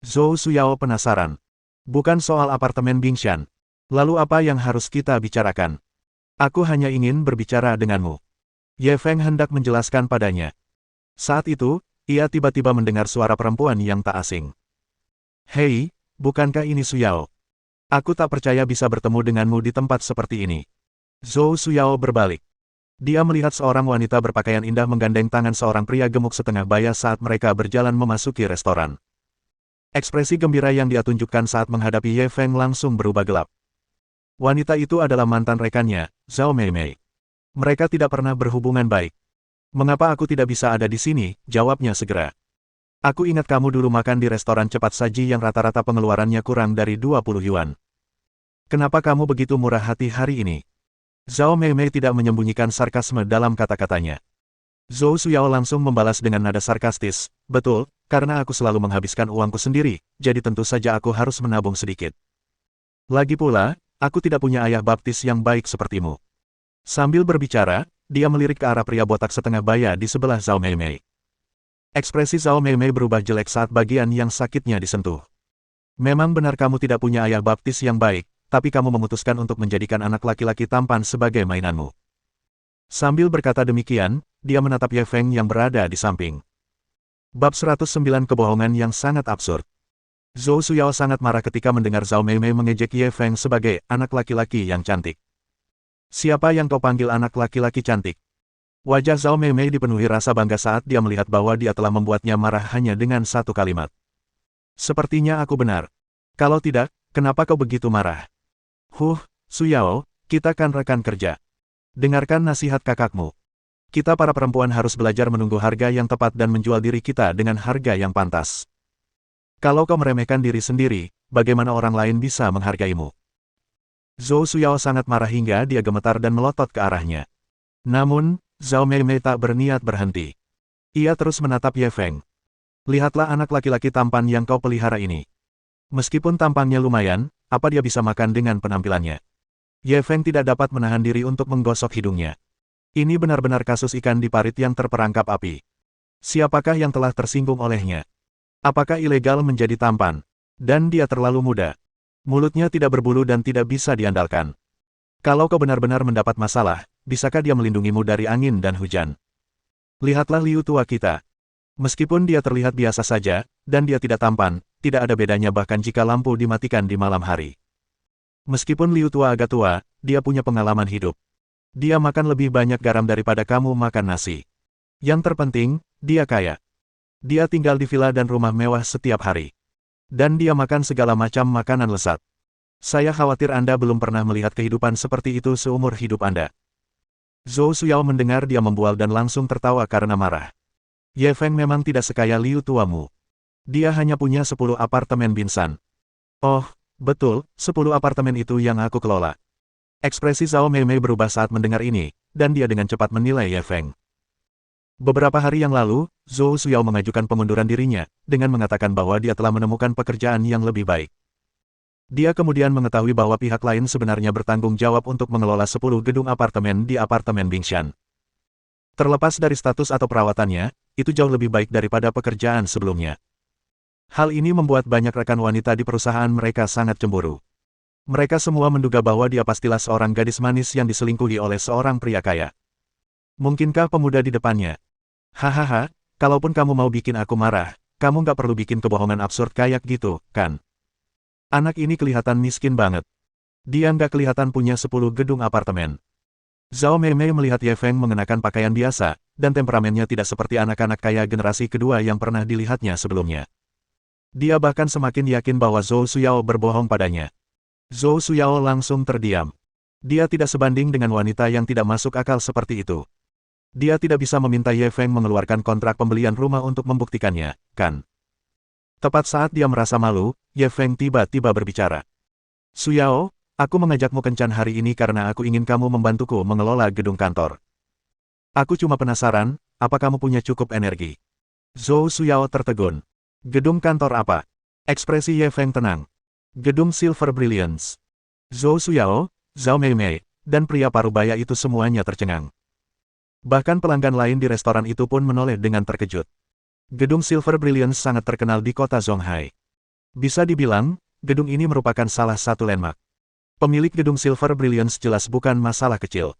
Zhou Suyao penasaran. Bukan soal apartemen Bingshan. Lalu apa yang harus kita bicarakan? Aku hanya ingin berbicara denganmu. Ye Feng hendak menjelaskan padanya. Saat itu, ia tiba-tiba mendengar suara perempuan yang tak asing. Hei, bukankah ini Suyao? Aku tak percaya bisa bertemu denganmu di tempat seperti ini. Zhou Suyao berbalik. Dia melihat seorang wanita berpakaian indah menggandeng tangan seorang pria gemuk setengah baya saat mereka berjalan memasuki restoran. Ekspresi gembira yang dia tunjukkan saat menghadapi Ye Feng langsung berubah gelap. Wanita itu adalah mantan rekannya, Zhao Meimei. Mereka tidak pernah berhubungan baik. Mengapa aku tidak bisa ada di sini? Jawabnya segera. Aku ingat kamu dulu makan di restoran cepat saji yang rata-rata pengeluarannya kurang dari 20 yuan. Kenapa kamu begitu murah hati hari ini? Zhao Meimei tidak menyembunyikan sarkasme dalam kata-katanya. Zhou Suyao langsung membalas dengan nada sarkastis, betul, karena aku selalu menghabiskan uangku sendiri, jadi tentu saja aku harus menabung sedikit. Lagi pula, aku tidak punya ayah baptis yang baik sepertimu. Sambil berbicara, dia melirik ke arah pria botak setengah baya di sebelah Zhao Meimei. Ekspresi Zhao Meimei berubah jelek saat bagian yang sakitnya disentuh. Memang benar kamu tidak punya ayah baptis yang baik, tapi kamu memutuskan untuk menjadikan anak laki-laki tampan sebagai mainanmu. Sambil berkata demikian, dia menatap Ye Feng yang berada di samping. Bab 109 Kebohongan yang sangat absurd. Zhou Suyao sangat marah ketika mendengar Zhao Meimei mengejek Ye Feng sebagai anak laki-laki yang cantik. Siapa yang kau panggil anak laki-laki cantik? Wajah Zhao Meimei dipenuhi rasa bangga saat dia melihat bahwa dia telah membuatnya marah hanya dengan satu kalimat. Sepertinya aku benar. Kalau tidak, kenapa kau begitu marah? Suyao, kita kan rekan kerja. Dengarkan nasihat kakakmu. Kita para perempuan harus belajar menunggu harga yang tepat dan menjual diri kita dengan harga yang pantas. Kalau kau meremehkan diri sendiri, bagaimana orang lain bisa menghargaimu? Zhou Suyao sangat marah hingga dia gemetar dan melotot ke arahnya. Namun, Zhao Meimei tak berniat berhenti. Ia terus menatap Ye Feng. Lihatlah anak laki-laki tampan yang kau pelihara ini. Meskipun tampangnya lumayan, apa dia bisa makan dengan penampilannya? Ye Feng tidak dapat menahan diri untuk menggosok hidungnya. Ini benar-benar kasus ikan di parit yang terperangkap api. Siapakah yang telah tersinggung olehnya? Apakah ilegal menjadi tampan? Dan dia terlalu muda. Mulutnya tidak berbulu dan tidak bisa diandalkan. Kalau kau benar-benar mendapat masalah, bisakah dia melindungimu dari angin dan hujan? Lihatlah Liu tua kita. Meskipun dia terlihat biasa saja, dan dia tidak tampan, tidak ada bedanya bahkan jika lampu dimatikan di malam hari. Meskipun Liu tua agak tua, dia punya pengalaman hidup. Dia makan lebih banyak garam daripada kamu makan nasi. Yang terpenting, dia kaya. Dia tinggal di villa dan rumah mewah setiap hari. Dan dia makan segala macam makanan lezat. Saya khawatir Anda belum pernah melihat kehidupan seperti itu seumur hidup Anda. Zhou Suyao mendengar dia membual dan langsung tertawa karena marah. Ye Feng memang tidak sekaya Liu tuamu. Dia hanya punya 10 apartemen Binsan. Oh, betul, 10 apartemen itu yang aku kelola. Ekspresi Zhao Meimei berubah saat mendengar ini, dan dia dengan cepat menilai Ye Feng. Beberapa hari yang lalu, Zhou Suyao mengajukan pengunduran dirinya, dengan mengatakan bahwa dia telah menemukan pekerjaan yang lebih baik. Dia kemudian mengetahui bahwa pihak lain sebenarnya bertanggung jawab untuk mengelola 10 gedung apartemen di apartemen Bingshan. Terlepas dari status atau perawatannya, itu jauh lebih baik daripada pekerjaan sebelumnya. Hal ini membuat banyak rekan wanita di perusahaan mereka sangat cemburu. Mereka semua menduga bahwa dia pastilah seorang gadis manis yang diselingkuhi oleh seorang pria kaya. Mungkinkah pemuda di depannya? Hahaha, kalaupun kamu mau bikin aku marah, kamu nggak perlu bikin kebohongan absurd kayak gitu, kan? Anak ini kelihatan miskin banget. Dia nggak kelihatan punya 10 gedung apartemen. Zhao Meimei melihat Ye Feng mengenakan pakaian biasa, dan temperamennya tidak seperti anak-anak kaya generasi kedua yang pernah dilihatnya sebelumnya. Dia bahkan semakin yakin bahwa Zhou Suyao berbohong padanya. Zhou Suyao langsung terdiam. Dia tidak sebanding dengan wanita yang tidak masuk akal seperti itu. Dia tidak bisa meminta Ye Feng mengeluarkan kontrak pembelian rumah untuk membuktikannya, kan? Tepat saat dia merasa malu, Ye Feng tiba-tiba berbicara. Suyao, aku mengajakmu kencan hari ini karena aku ingin kamu membantuku mengelola gedung kantor. Aku cuma penasaran, apa kamu punya cukup energi? Zhou Suyao tertegun. Gedung kantor apa? Ekspresi Ye Feng tenang. Gedung Silver Brilliance. Zhou Suyao, Zhao Meimei, dan pria parubaya itu semuanya tercengang. Bahkan pelanggan lain di restoran itu pun menoleh dengan terkejut. Gedung Silver Brilliance sangat terkenal di kota Zonghai. Bisa dibilang, gedung ini merupakan salah satu landmark. Pemilik gedung Silver Brilliance jelas bukan masalah kecil.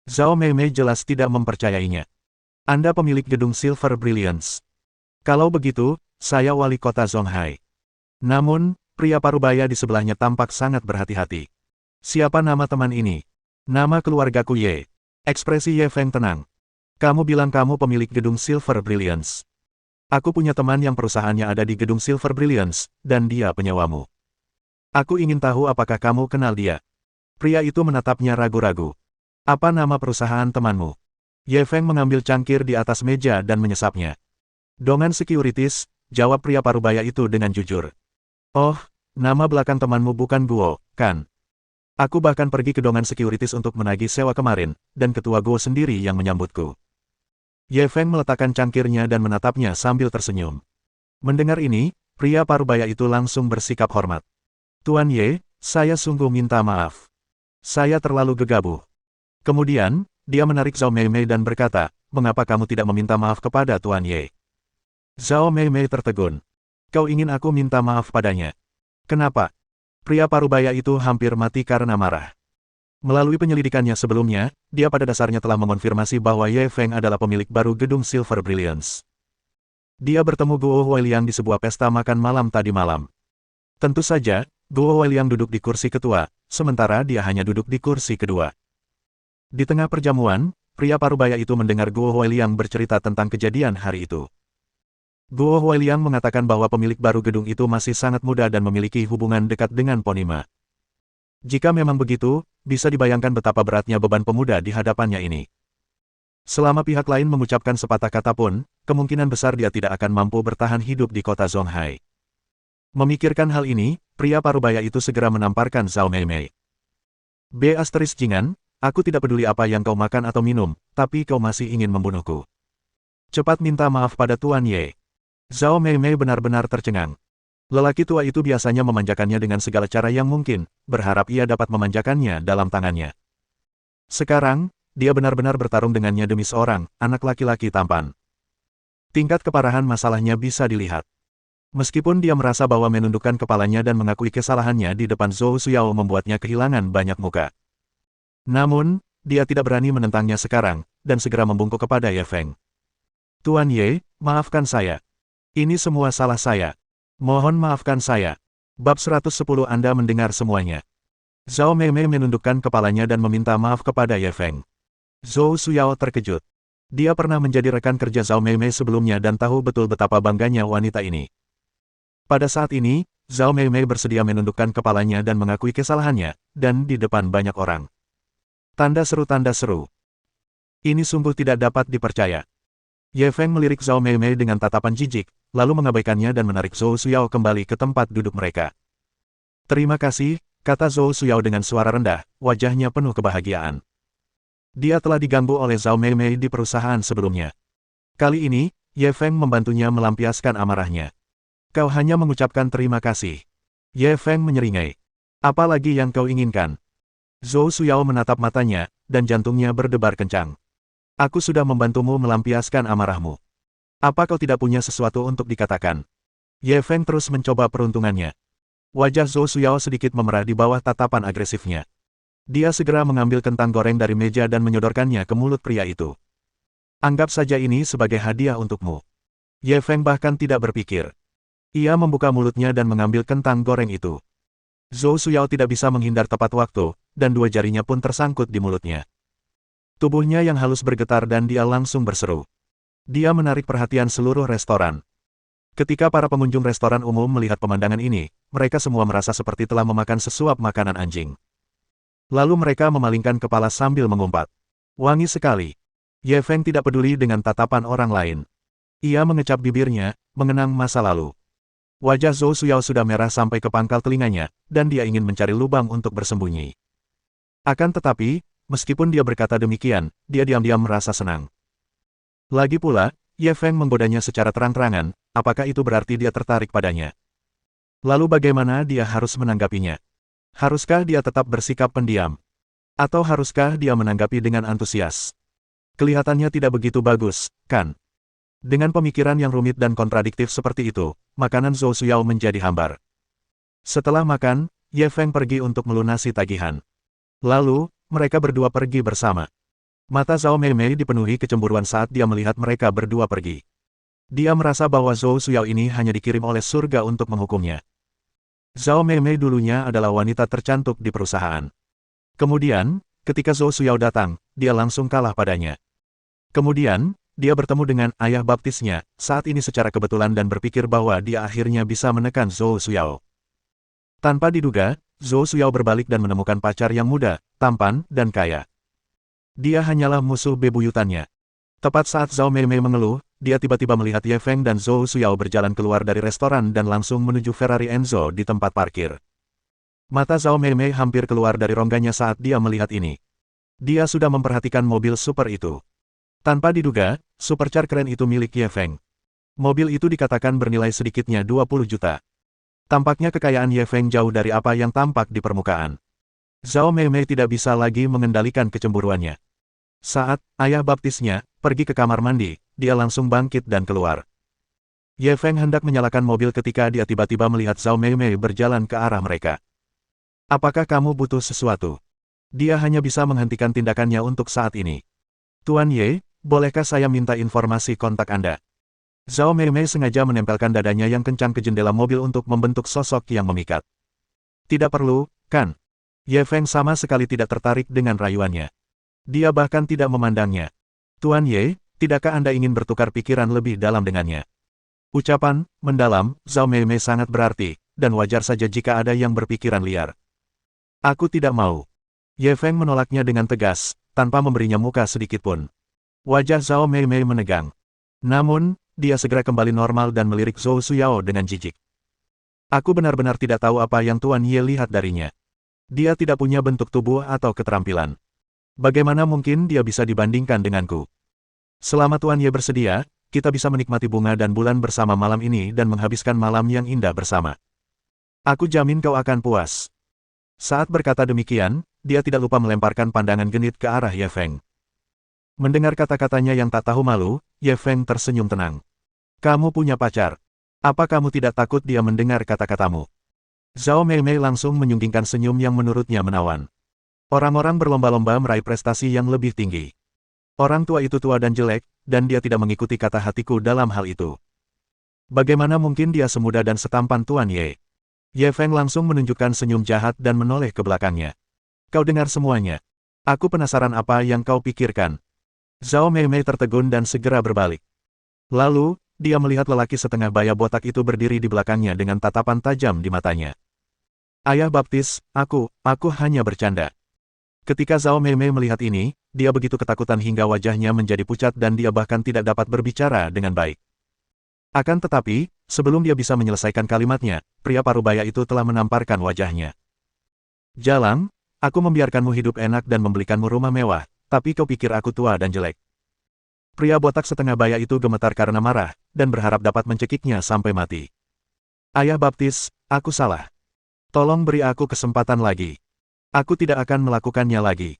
Zhao Meimei jelas tidak mempercayainya. Anda pemilik gedung Silver Brilliance. Kalau begitu, saya wali kota Zonghai. Namun, pria parubaya di sebelahnya tampak sangat berhati-hati. Siapa nama teman ini? Nama keluargaku Ye. Ekspresi Ye Feng tenang. Kamu bilang kamu pemilik gedung Silver Brilliance. Aku punya teman yang perusahaannya ada di gedung Silver Brilliance, dan dia penyewamu. Aku ingin tahu apakah kamu kenal dia. Pria itu menatapnya ragu-ragu. Apa nama perusahaan temanmu? Ye Feng mengambil cangkir di atas meja dan menyesapnya. Dongan Securities, jawab pria parubaya itu dengan jujur. Oh, nama belakang temanmu bukan Guo, kan? Aku bahkan pergi ke Dongan Securities untuk menagih sewa kemarin, dan ketua Guo sendiri yang menyambutku. Ye Feng meletakkan cangkirnya dan menatapnya sambil tersenyum. Mendengar ini, pria parubaya itu langsung bersikap hormat. Tuan Ye, saya sungguh minta maaf. Saya terlalu gegabah. Kemudian, dia menarik Zhao Meimei dan berkata, mengapa kamu tidak meminta maaf kepada Tuan Ye? Zhao Meimei tertegun. Kau ingin aku minta maaf padanya? Kenapa? Pria parubaya itu hampir mati karena marah. Melalui penyelidikannya sebelumnya, dia pada dasarnya telah mengonfirmasi bahwa Ye Feng adalah pemilik baru gedung Silver Brilliance. Dia bertemu Guo Huailiang di sebuah pesta makan malam tadi malam. Tentu saja, Guo Huailiang duduk di kursi ketua, sementara dia hanya duduk di kursi kedua. Di tengah perjamuan, pria parubaya itu mendengar Guo Huailiang bercerita tentang kejadian hari itu. Guo Huailiang mengatakan bahwa pemilik baru gedung itu masih sangat muda dan memiliki hubungan dekat dengan Ponima. Jika memang begitu, bisa dibayangkan betapa beratnya beban pemuda di hadapannya ini. Selama pihak lain mengucapkan sepatah kata pun, kemungkinan besar dia tidak akan mampu bertahan hidup di kota Zonghai. Memikirkan hal ini, pria parubaya itu segera menamparkan Zhao Meimei. Jingan, aku tidak peduli apa yang kau makan atau minum, tapi kau masih ingin membunuhku. Cepat minta maaf pada Tuan Ye. Zhao Meimei benar-benar tercengang. Lelaki tua itu biasanya memanjakannya dengan segala cara yang mungkin, berharap ia dapat memanjakannya dalam tangannya. Sekarang, dia benar-benar bertarung dengannya demi seorang anak laki-laki tampan. Tingkat keparahan masalahnya bisa dilihat. Meskipun dia merasa bahwa menundukkan kepalanya dan mengakui kesalahannya di depan Zhou Suyao membuatnya kehilangan banyak muka. Namun, dia tidak berani menentangnya sekarang, dan segera membungkuk kepada Ye Feng. Tuan Ye, maafkan saya. Ini semua salah saya. Mohon maafkan saya. Bab 110 Anda mendengar semuanya. Zhao Meimei menundukkan kepalanya dan meminta maaf kepada Ye Feng. Zhou Suyao terkejut. Dia pernah menjadi rekan kerja Zhao Meimei sebelumnya dan tahu betul betapa bangganya wanita ini. Pada saat ini, Zhao Meimei bersedia menundukkan kepalanya dan mengakui kesalahannya, dan di depan banyak orang. Tanda seru. Ini sungguh tidak dapat dipercaya. Ye Feng melirik Zhao Meimei dengan tatapan jijik, lalu mengabaikannya dan menarik Zhou Suyao kembali ke tempat duduk mereka. Terima kasih, kata Zhou Suyao dengan suara rendah, wajahnya penuh kebahagiaan. Dia telah diganggu oleh Zhao Meimei di perusahaan sebelumnya. Kali ini, Ye Feng membantunya melampiaskan amarahnya. Kau hanya mengucapkan terima kasih. Ye Feng menyeringai. Apa lagi yang kau inginkan? Zhou Suyao menatap matanya, dan jantungnya berdebar kencang. Aku sudah membantumu melampiaskan amarahmu. Apa kau tidak punya sesuatu untuk dikatakan? Ye Feng terus mencoba peruntungannya. Wajah Zhou Suyao sedikit memerah di bawah tatapan agresifnya. Dia segera mengambil kentang goreng dari meja dan menyodorkannya ke mulut pria itu. Anggap saja ini sebagai hadiah untukmu. Ye Feng bahkan tidak berpikir. Ia membuka mulutnya dan mengambil kentang goreng itu. Zhou Suyao tidak bisa menghindar tepat waktu, dan dua jarinya pun tersangkut di mulutnya. Tubuhnya yang halus bergetar dan dia langsung berseru. Dia menarik perhatian seluruh restoran. Ketika para pengunjung restoran umum melihat pemandangan ini, mereka semua merasa seperti telah memakan sesuap makanan anjing. Lalu mereka memalingkan kepala sambil mengumpat. Wangi sekali. Ye Feng tidak peduli dengan tatapan orang lain. Ia mengecap bibirnya, mengenang masa lalu. Wajah Zhou Suyao sudah merah sampai ke pangkal telinganya, dan dia ingin mencari lubang untuk bersembunyi. Akan tetapi, meskipun dia berkata demikian, dia diam-diam merasa senang. Lagi pula, Ye Feng menggodanya secara terang-terangan, apakah itu berarti dia tertarik padanya? Lalu bagaimana dia harus menanggapinya? Haruskah dia tetap bersikap pendiam? Atau haruskah dia menanggapi dengan antusias? Kelihatannya tidak begitu bagus, kan? Dengan pemikiran yang rumit dan kontradiktif seperti itu, makanan Zhou Suyao menjadi hambar. Setelah makan, Ye Feng pergi untuk melunasi tagihan. Lalu, mereka berdua pergi bersama. Mata Zhao Meimei dipenuhi kecemburuan saat dia melihat mereka berdua pergi. Dia merasa bahwa Zhou Suyao ini hanya dikirim oleh surga untuk menghukumnya. Zhao Meimei dulunya adalah wanita tercantik di perusahaan. Kemudian, ketika Zhou Suyao datang, dia langsung kalah padanya. Kemudian, dia bertemu dengan ayah baptisnya saat ini secara kebetulan dan berpikir bahwa dia akhirnya bisa menekan Zhou Suyao. Tanpa diduga, Zhou Suyao berbalik dan menemukan pacar yang muda, tampan, dan kaya. Dia hanyalah musuh bebuyutannya. Tepat saat Zhao Meimei mengeluh, dia tiba-tiba melihat Ye Feng dan Zhou Suyao berjalan keluar dari restoran dan langsung menuju Ferrari Enzo di tempat parkir. Mata Zhao Meimei hampir keluar dari rongganya saat dia melihat ini. Dia sudah memperhatikan mobil super itu. Tanpa diduga, supercar keren itu milik Ye Feng. Mobil itu dikatakan bernilai sedikitnya 20 juta. Tampaknya kekayaan Ye Feng jauh dari apa yang tampak di permukaan. Zhao Meimei tidak bisa lagi mengendalikan kecemburuannya. Saat ayah baptisnya pergi ke kamar mandi, dia langsung bangkit dan keluar. Ye Feng hendak menyalakan mobil ketika dia tiba-tiba melihat Zhao Meimei berjalan ke arah mereka. Apakah kamu butuh sesuatu? Dia hanya bisa menghentikan tindakannya untuk saat ini. Tuan Ye, bolehkah saya minta informasi kontak Anda? Zhao Meimei sengaja menempelkan dadanya yang kencang ke jendela mobil untuk membentuk sosok yang memikat. Tidak perlu, kan? Ye Feng sama sekali tidak tertarik dengan rayuannya. Dia bahkan tidak memandangnya. Tuan Ye, tidakkah Anda ingin bertukar pikiran lebih dalam dengannya? Ucapan mendalam Zhao Meimei sangat berarti, dan wajar saja jika ada yang berpikiran liar. Aku tidak mau. Ye Feng menolaknya dengan tegas, tanpa memberinya muka sedikit pun. Wajah Zhao Meimei menegang. Namun, dia segera kembali normal dan melirik Zhou Suyao dengan jijik. Aku benar-benar tidak tahu apa yang Tuan Ye lihat darinya. Dia tidak punya bentuk tubuh atau keterampilan. Bagaimana mungkin dia bisa dibandingkan denganku? Selama Tuan Ye bersedia, kita bisa menikmati bunga dan bulan bersama malam ini dan menghabiskan malam yang indah bersama. Aku jamin kau akan puas. Saat berkata demikian, dia tidak lupa melemparkan pandangan genit ke arah Ye Feng. Mendengar kata-katanya yang tak tahu malu, Ye Feng tersenyum tenang. Kamu punya pacar. Apa kamu tidak takut dia mendengar kata-katamu? Zhao Meimei langsung menyunggingkan senyum yang menurutnya menawan. Orang-orang berlomba-lomba meraih prestasi yang lebih tinggi. Orang tua itu tua dan jelek, dan dia tidak mengikuti kata hatiku dalam hal itu. Bagaimana mungkin dia semuda dan setampan Tuan Ye? Ye Feng langsung menunjukkan senyum jahat dan menoleh ke belakangnya. Kau dengar semuanya. Aku penasaran apa yang kau pikirkan. Zhao Meimei tertegun dan segera berbalik. Lalu, dia melihat lelaki setengah baya botak itu berdiri di belakangnya dengan tatapan tajam di matanya. Ayah baptis, aku hanya bercanda. Ketika Zhao Meimei melihat ini, dia begitu ketakutan hingga wajahnya menjadi pucat dan dia bahkan tidak dapat berbicara dengan baik. Akan tetapi, sebelum dia bisa menyelesaikan kalimatnya, pria parubaya itu telah menamparkan wajahnya. Jalang, aku membiarkanmu hidup enak dan membelikanmu rumah mewah, tapi kau pikir aku tua dan jelek. Pria botak setengah baya itu gemetar karena marah, dan berharap dapat mencekiknya sampai mati. Ayah baptis, aku salah. Tolong beri aku kesempatan lagi. Aku tidak akan melakukannya lagi.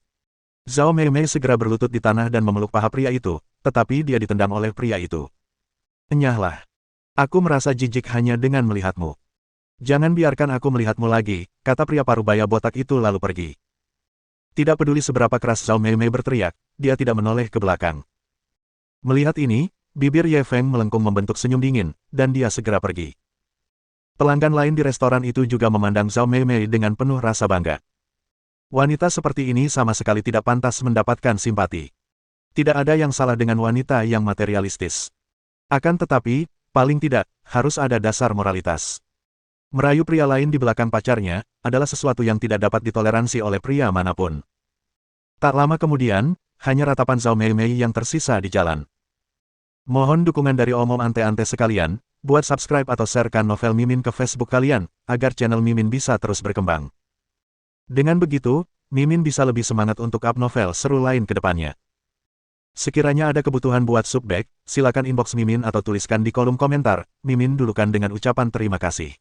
Zhao Meimei segera berlutut di tanah dan memeluk paha pria itu, tetapi dia ditendang oleh pria itu. Enyahlah. Aku merasa jijik hanya dengan melihatmu. Jangan biarkan aku melihatmu lagi, kata pria parubaya botak itu lalu pergi. Tidak peduli seberapa keras Zhao Meimei berteriak, dia tidak menoleh ke belakang. Melihat ini, bibir Ye Feng melengkung membentuk senyum dingin, dan dia segera pergi. Pelanggan lain di restoran itu juga memandang Zhao Meimei dengan penuh rasa bangga. Wanita seperti ini sama sekali tidak pantas mendapatkan simpati. Tidak ada yang salah dengan wanita yang materialistis. Akan tetapi, paling tidak, harus ada dasar moralitas. Merayu pria lain di belakang pacarnya, adalah sesuatu yang tidak dapat ditoleransi oleh pria manapun. Tak lama kemudian, hanya ratapan Zhao Meimei yang tersisa di jalan. Mohon dukungan dari omom ante-ante sekalian, buat subscribe atau sharekan novel Mimin ke Facebook kalian, agar channel Mimin bisa terus berkembang. Dengan begitu, Mimin bisa lebih semangat untuk up novel seru lain ke depannya. Sekiranya ada kebutuhan buat subback, silakan inbox Mimin atau tuliskan di kolom komentar, Mimin dulukan dengan ucapan terima kasih.